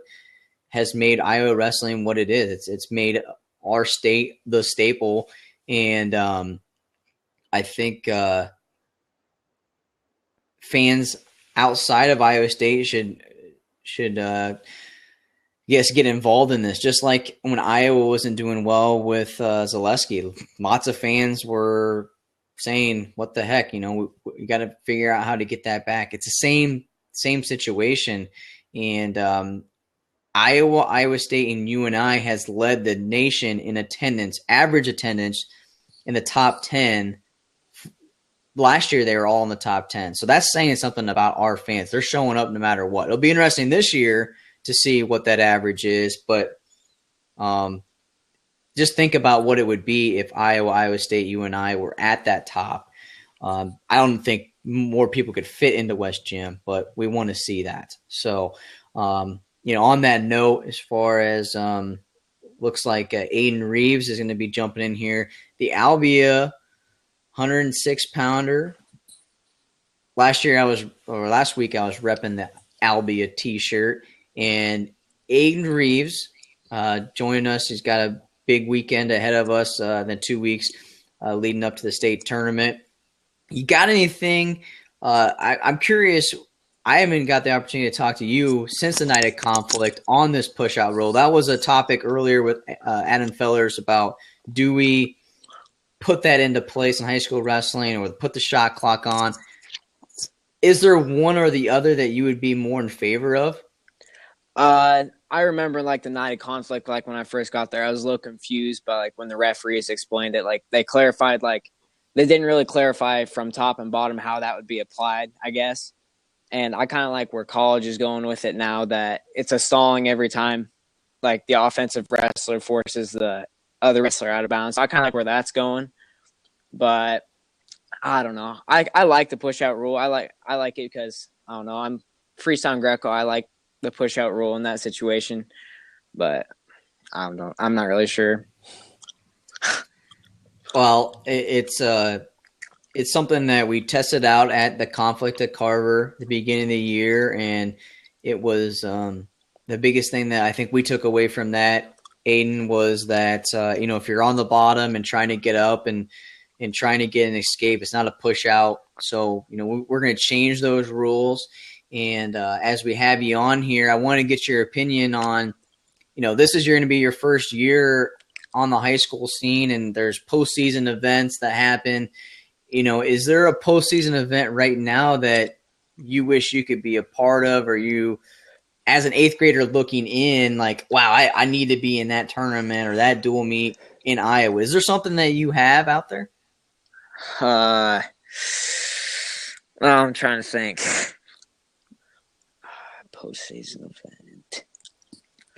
has made Iowa wrestling what it is. It's made our state the staple, and I think fans outside of Iowa State should get involved in this. Just like when Iowa wasn't doing well with Zaleski, lots of fans were saying, what the heck, we got to figure out how to get that back. It's the same situation. And Iowa State and UNI has led the nation in attendance, average attendance in the top 10. Last year, they were all in the top 10. So that's saying something about our fans. They're showing up no matter what. It'll be interesting this year to see what that average is, but just think about what it would be if Iowa State, UNI were at that top. I don't think more people could fit into West Gym, but we want to see that. So, on that note, as far as looks like Aden Reeves is going to be jumping in here. The Albia 106-pounder. Last week I was repping the Albia T-shirt, and Aden Reeves joined us. He's got a big weekend ahead of us, then 2 weeks leading up to the state tournament. You got anything? I'm curious. I haven't got the opportunity to talk to you since the night of conflict on this push-out rule. That was a topic earlier with Adam Fellers about, do we put that into place in high school wrestling or put the shot clock on? Is there one or the other that you would be more in favor of? I remember the night of conflict, when I first got there, I was a little confused by when the referees explained it. They clarified, they didn't really clarify from top and bottom how that would be applied, I guess. And I kind of like where college is going with it now, that it's a stalling every time, like the offensive wrestler forces the other wrestler out of bounds. So I kind of like where that's going, but I don't know. I like the push out rule. I like it because I don't know. I'm freestyle Greco. I like the push out rule in that situation, but I don't know. I'm not really sure. Well, it's something that we tested out at the conflict at Carver at the beginning of the year, and it was the biggest thing that I think we took away from that, Aden, was that if you're on the bottom and trying to get up and trying to get an escape, it's not a push out. So we're going to change those rules. And as we have you on here, I want to get your opinion on, this is going to be your first year on the high school scene, and there's postseason events that happen. Is there a postseason event right now that you wish you could be a part of, or you, as an 8th grader looking in, like, wow, I need to be in that tournament or that dual meet in Iowa? Is there something that you have out there? Well, I'm trying to think. Postseason event.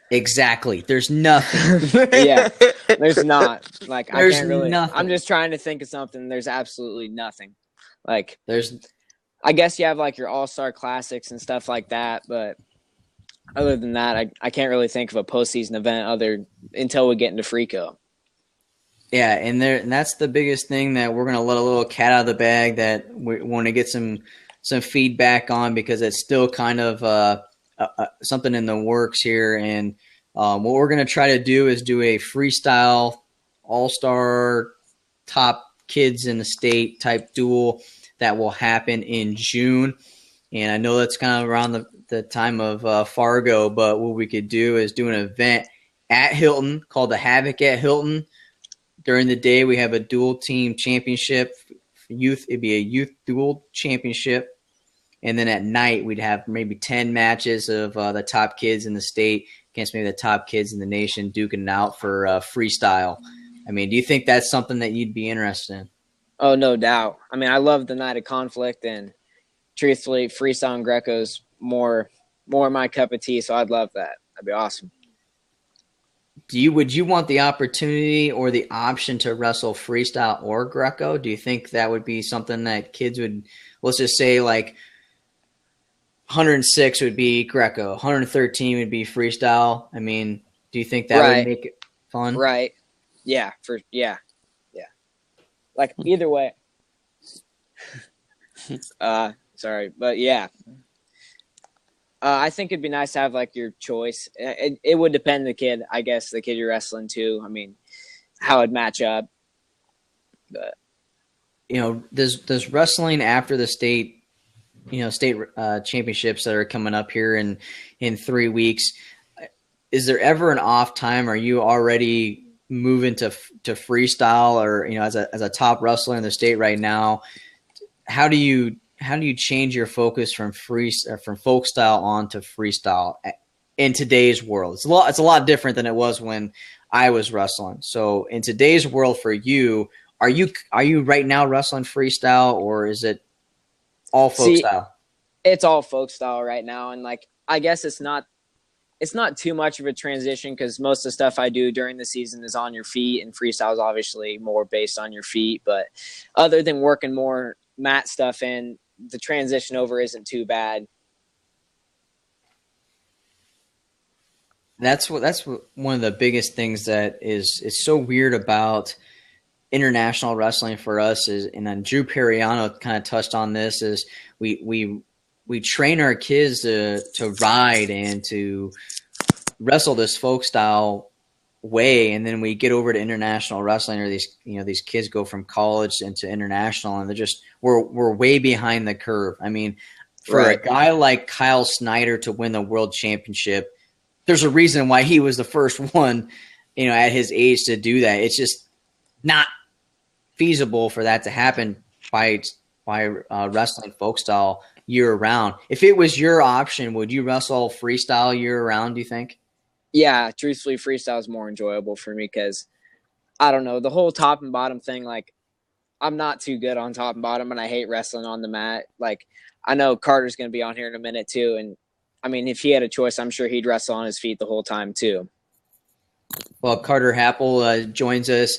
Exactly. There's nothing. Yeah, there's not. Like, There's I can't really. nothing. I'm just trying to think of something. There's absolutely nothing. Like, There's. I guess you have like your All-Star Classics and stuff like that, but other than that, I can't really think of a postseason event until we get into Freako. Yeah, and that's the biggest thing that we're going to let a little cat out of the bag that we want to get some feedback on, because it's still kind of something in the works here. And what we're going to try to do is do a freestyle all-star top kids in the state type duel that will happen in June. And I know that's kind of around the time of Fargo, but what we could do is do an event at Hilton called the Havoc at Hilton. During the day, we have a dual team championship. Youth, it'd be a youth dual championship. And then at night, we'd have maybe 10 matches of the top kids in the state against maybe the top kids in the nation, duking it out for freestyle. I mean, do you think that's something that you'd be interested in? Oh, no doubt. I mean, I love the Night of Conflict, and truthfully, freestyle and Greco's more my cup of tea, so I'd love that. That'd be awesome. Would you want the opportunity or the option to wrestle freestyle or Greco? Do you think that would be something that kids would, let's just say, like 106 would be Greco, 113 would be freestyle? I mean, do you think that would make it fun? Right. Yeah. Yeah. Like, either way. Sorry, but yeah. I think it'd be nice to have like your choice. It would depend the kid, I guess, the kid you're wrestling too. I mean, how it'd match up. But does wrestling after the state championships that are coming up here in 3 weeks, is there ever an off time? Are you already moving to freestyle, or as a top wrestler in the state right now? How do you change your focus from folk style on to freestyle in today's world? It's a lot different than it was when I was wrestling. So in today's world for you, are you right now wrestling freestyle, or is it all folk style? It's all folk style right now. And like, I guess it's not too much of a transition, because most of the stuff I do during the season is on your feet, and freestyle is obviously more based on your feet. But other than working more mat stuff in, the transition over isn't too bad. That's one of the biggest things that is so weird about international wrestling for us is, and then Drew Periano kind of touched on this, is we train our kids to ride and to wrestle this folk style way, and then we get over to international wrestling, or these kids go from college into international, and we're way behind the curve. I mean, for a guy like Kyle Snyder to win the world championship, there's a reason why he was the first one, at his age to do that. It's just not feasible for that to happen by wrestling folk style year round. If it was your option, would you wrestle freestyle year round, do you think? Yeah, truthfully, freestyle is more enjoyable for me, because I don't know, the whole top and bottom thing. Like, I'm not too good on top and bottom, and I hate wrestling on the mat. Like, I know Carter's going to be on here in a minute too, and I mean, if he had a choice, I'm sure he'd wrestle on his feet the whole time too. Well, Carter Happel joins us,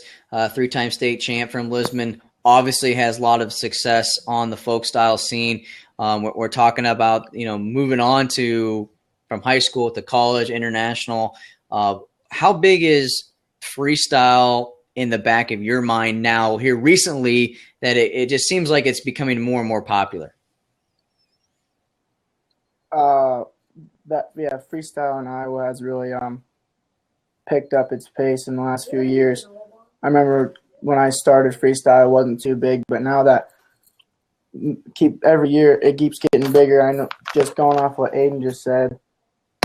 three-time state champ from Lisbon. Obviously, has a lot of success on the folk style scene. We're talking about moving on to from high school to college, international. How big is freestyle in the back of your mind now here recently that it just seems like it's becoming more and more popular? Freestyle in Iowa has really picked up its pace in the last few years. I remember when I started freestyle, it wasn't too big, but now that every year it keeps getting bigger. I know, just going off what Aden just said,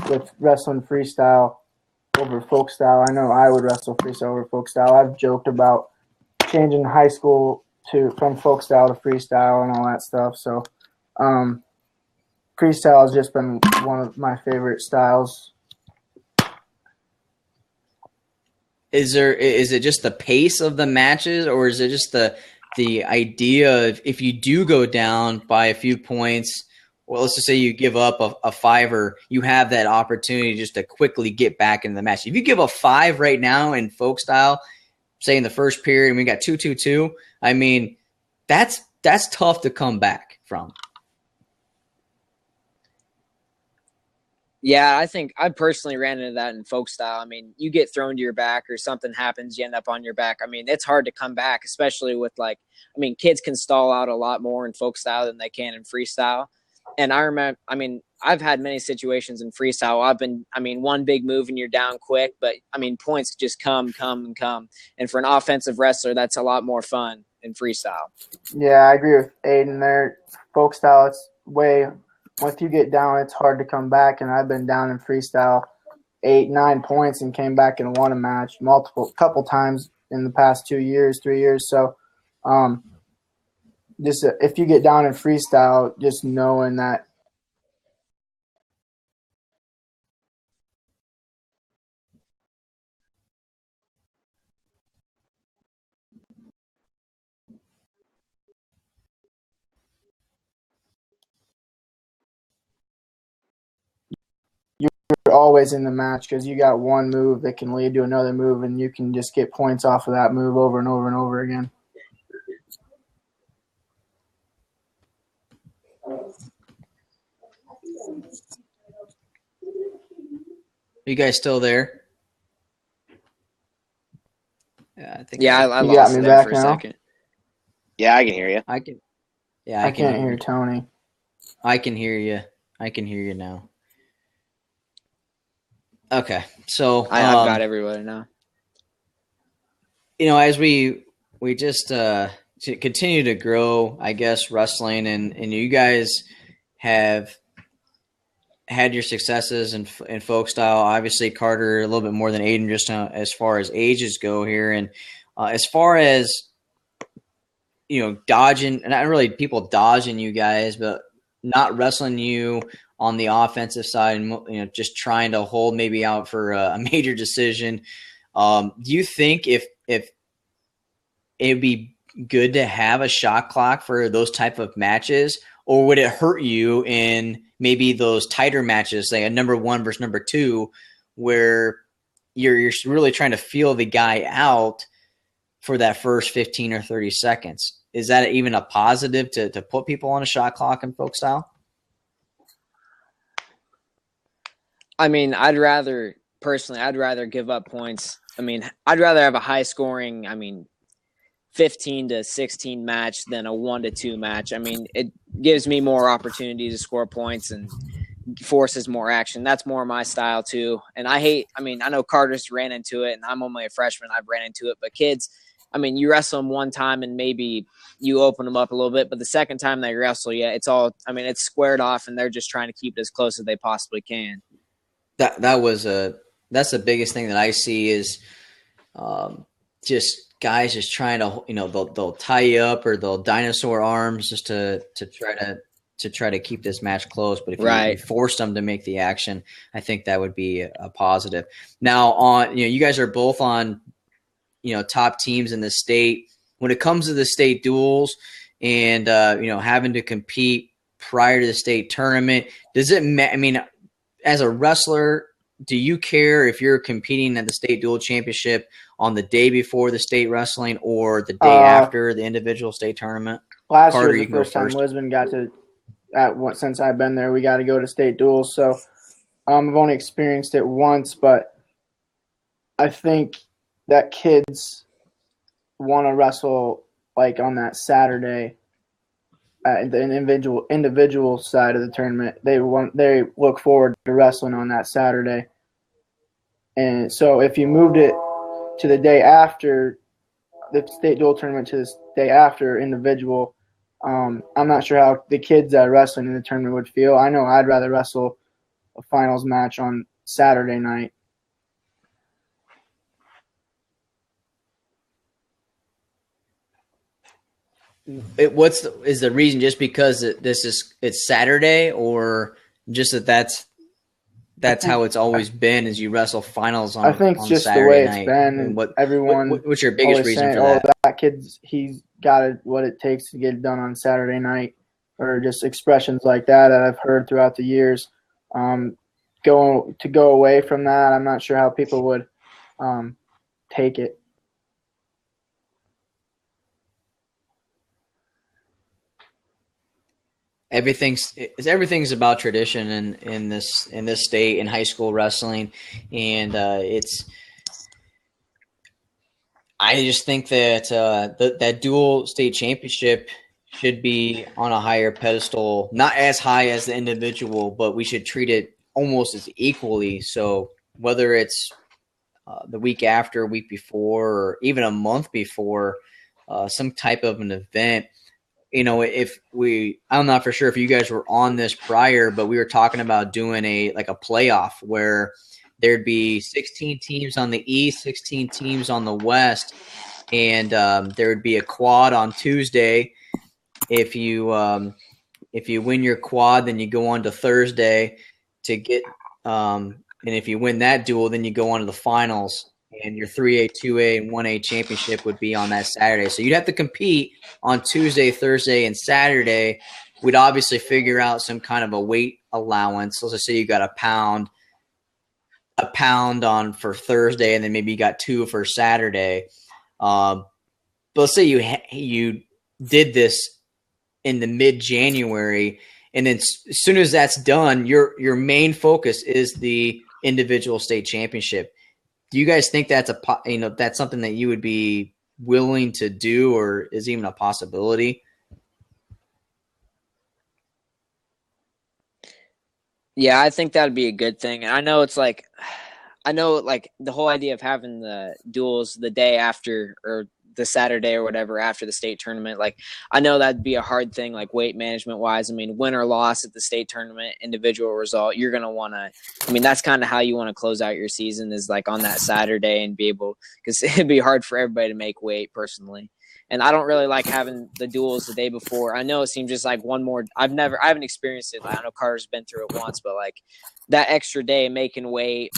with wrestling freestyle over folk style, I know I would wrestle freestyle over folk style. I've joked about changing high school from folk style to freestyle and all that stuff. So freestyle has just been one of my favorite styles. Is it just the pace of the matches, or is it just the idea of if you do go down by a few points, well, let's just say you give up a fiver, you have that opportunity just to quickly get back into the match. If you give a 5 right now in folk style, say in the first period, and we got 2-2-2, I mean, that's tough to come back from. Yeah, I think I personally ran into that in folk style. I mean, you get thrown to your back or something happens, you end up on your back. I mean, it's hard to come back, especially with kids can stall out a lot more in folk style than they can in freestyle. And I remember, I've had many situations in freestyle. One big move and you're down quick, but points just come. And for an offensive wrestler, that's a lot more fun in freestyle. Yeah, I agree with Aden there. Folk style, it's once you get down, it's hard to come back. And I've been down in freestyle 8-9 points and came back and won a match couple times in the past 3 years. So, just if you get down in freestyle, just knowing that you're always in the match because you got one move that can lead to another move, and you can just get points off of that move over and over and over again. Are you guys still there? Yeah, I think. Yeah, I You lost got me it back for a now? second. Yeah, I can hear you. I can. Yeah, I can't hear Tony. I can hear you. I can hear you now. Okay, so I've got everybody now. As we just to continue to grow, I guess, wrestling, and you guys have had your successes in folk style. Obviously, Carter a little bit more than Aden, just as far as ages go here, and as far as dodging, not really people dodging you guys, but not wrestling you on the offensive side, and just trying to hold maybe out for a major decision. Do you think if it'd be good to have a shot clock for those type of matches, or would it hurt you in maybe those tighter matches, say a number 1 versus number 2, where you're really trying to feel the guy out for that first 15 or 30 seconds? Is that even a positive to put people on a shot clock in folk style? I'd rather give up points. I'd rather have a high scoring, 15 to 16 match than a 1-2 match. It gives me more opportunity to score points and forces more action. That's more my style too. And I know Carter's ran into it, and I'm only a freshman. I've ran into it, but kids, you wrestle them one time and maybe you open them up a little bit, but the second time they wrestle, it's all, it's squared off, and they're just trying to keep it as close as they possibly can. That's the biggest thing that I see is just guys just trying to, they'll tie you up or they'll dinosaur arms just to try to keep this match close. But if you force them to make the action, I think that would be a positive. Now you guys are both on, top teams in the state. when it comes to the state duels and having to compete prior to the state tournament, does it I mean, as a wrestler, do you care if you're competing at the state dual championship on the day before the state wrestling or the day after the individual state tournament? Last Carter, year, you the can go first time first. Lisbon got to since I've been there, we got to go to state duels. So I've only experienced it once, but I think that kids want to wrestle like on that Saturday at the individual side of the tournament. They look forward to wrestling on that Saturday. And so if you moved it to the day after the state dual tournament to the day after individual, I'm not sure how the kids that are wrestling in the tournament would feel. I know I'd rather wrestle a finals match on Saturday night. Is the reason just because it's Saturday, or just that's how it's always been? Is you wrestle finals on? I think it's on just Saturday the way night. it's been, and What's your biggest reason saying, for that? That kid's he's got what it takes to get it done on Saturday night, or just expressions like that I've heard throughout the years. Go away from that, I'm not sure how people would take it. Everything's about tradition in this state in high school wrestling, and I just think that that dual state championship should be on a higher pedestal, not as high as the individual, but we should treat it almost as equally. So whether it's the week after, a week before, or even a month before some type of an event. I'm not for sure if you guys were on this prior, but we were talking about doing a playoff where there'd be 16 teams on the East, 16 teams on the West, and there would be a quad on Tuesday. If you win your quad, then you go on to Thursday to get, and if you win that duel, then you go on to the finals. And your 3A, 2A, and 1A championship would be on that Saturday. So you'd have to compete on Tuesday, Thursday, and Saturday. We'd obviously figure out some kind of a weight allowance. Let's just say you got a pound on for Thursday, and then maybe you got 2 for Saturday. But let's say you did this in the mid-January, and then as soon as that's done, your main focus is the individual state championship. Do you guys think that's that's something that you would be willing to do, or is even a possibility? Yeah, I think that'd be a good thing. And I know the whole idea of having the duels the day after or the Saturday or whatever after the state tournament, like I know that'd be a hard thing, like weight management wise. I mean, win or loss at the state tournament, individual result, you're going to want to, I mean, that's kind of how you want to close out your season is like on that Saturday and be able, because it'd be hard for everybody to make weight personally. And I don't really like having the duels the day before. I know it seems just like one more, I haven't experienced it. I know Carter's been through it once, but like that extra day making weight,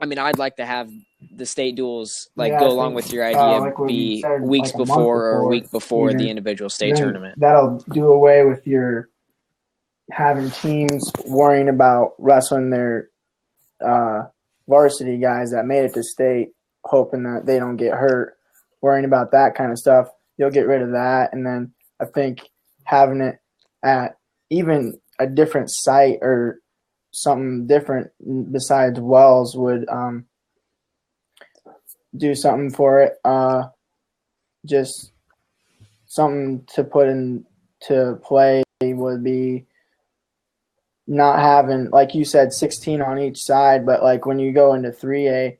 I mean, I'd like to have the state duels go along with your idea be said, weeks before or a week before the individual state tournament. That'll do away with your having teams worrying about wrestling their varsity guys that made it to state, hoping that they don't get hurt, worrying about that kind of stuff. You'll get rid of that. And then I think having it at even a different site or something different besides Wells would do something for it. Just something to put into play would be not having, like you said, 16 on each side, but like when you go into 3A,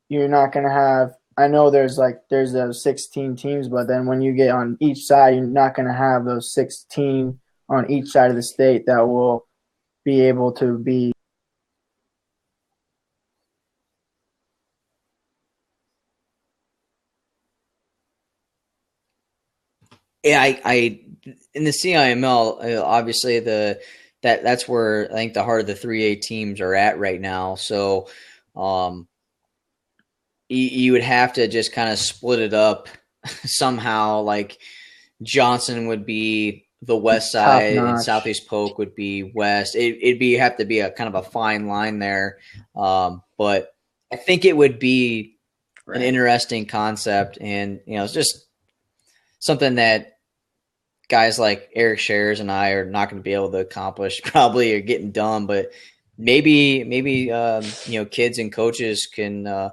you're not going to have, I know there's those 16 teams, but then when you get on each side, you're not going to have those 16 on each side of the state that will be able to be. Yeah, I in the CIML, obviously that's where I think the heart of the 3A teams are at right now. So you would have to just kind of split it up somehow like Johnson would be the west Top side and notch. Southeast Polk would be west. It'd have to be a kind of a fine line there. But I think it would be an interesting concept, and it's just something that guys like Eric Shares and I are not going to be able to accomplish probably, or getting done, but maybe kids and coaches can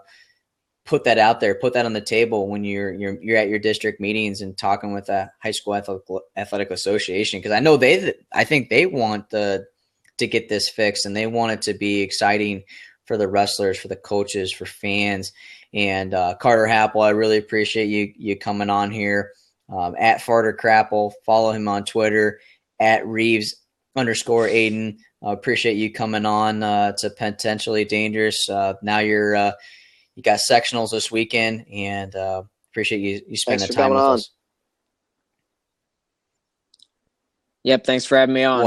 put that out there, put that on the table when you're at your district meetings and talking with a high school athletic association. Because I think they want to get this fixed, and they want it to be exciting for the wrestlers, for the coaches, for fans. And Carter Happel, I really appreciate you coming on here. At Carter Happel, follow him on Twitter, at Reeves_Aden. Appreciate you coming on to Potentially Dangerous. Now you got sectionals this weekend, and appreciate you spending the time with us. Yep, thanks for having me on.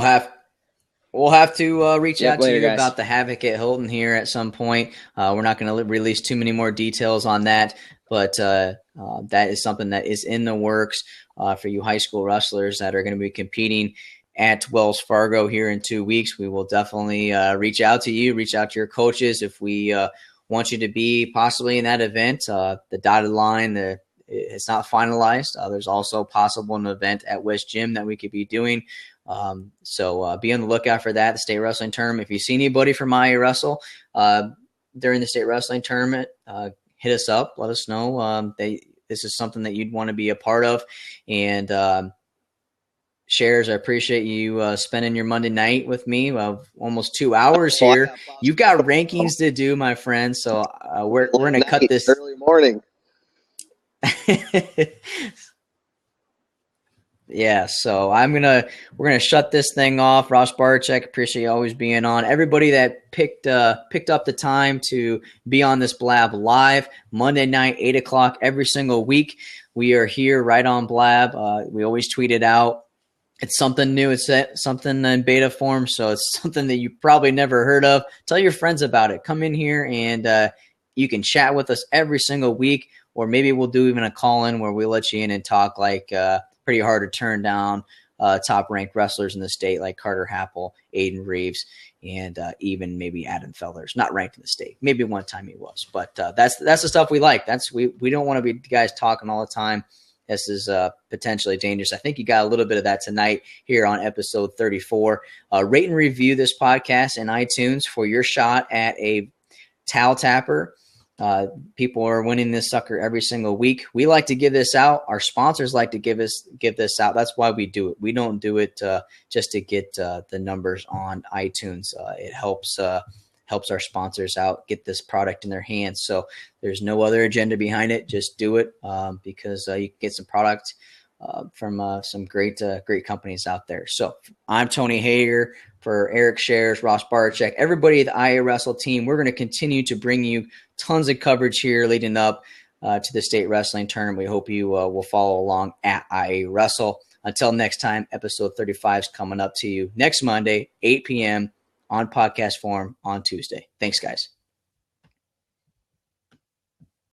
We'll have to reach out to you guys. about the Havoc at Hilton here at some point. We're not going to release too many more details on that, but that is something that is in the works for you high school wrestlers that are going to be competing at Wells Fargo here in 2 weeks. We will definitely reach out to you, reach out to your coaches if we want you to be possibly in that event. The dotted line, it's not finalized. There's also possible an event at West Gym that we could be doing. So be on the lookout for that, the state wrestling tournament. If you see anybody from IA Wrestle during the state wrestling tournament, hit us up, let us know. This is something that you'd want to be a part of. And Shares, I appreciate you spending your Monday night with me. Almost 2 hours here. You've got rankings to do, my friend. So we're going to cut this early morning. Yeah, so we're gonna shut this thing off. Ross Barczyk, appreciate you always being on. Everybody that picked up the time to be on this Blab live Monday night, 8:00 every single week. We are here right on Blab. We always tweet it out. It's something new. It's something in beta form, so it's something that you probably never heard of. Tell your friends about it. Come in here and you can chat with us every single week, or maybe we'll do even a call-in where we let you in and talk like pretty hard to turn down top-ranked wrestlers in the state like Carter Happel, Aden Reeves, and even maybe Adam Fellers. Not ranked in the state. Maybe one time he was. But that's the stuff we like. We don't want to be guys talking all the time. This is Potentially Dangerous. I think you got a little bit of that tonight here on episode 34. Rate and review this podcast in iTunes for your shot at a towel tapper. People are winning this sucker every single week. We like to give this out. Our sponsors like to give this out. That's why we do it. We don't do it just to get the numbers on iTunes. It helps our sponsors out, get this product in their hands. So there's no other agenda behind it. Just do it because you can get some product from some great companies out there. So I'm Tony Hager for Eric Shares, Ross Barczyk, everybody at the IA Wrestle team. We're going to continue to bring you tons of coverage here leading up to the state wrestling tournament. We hope you will follow along at IA Wrestle. Until next time, episode 35 is coming up to you next Monday, 8 p.m. on podcast form on Tuesday. Thanks, guys.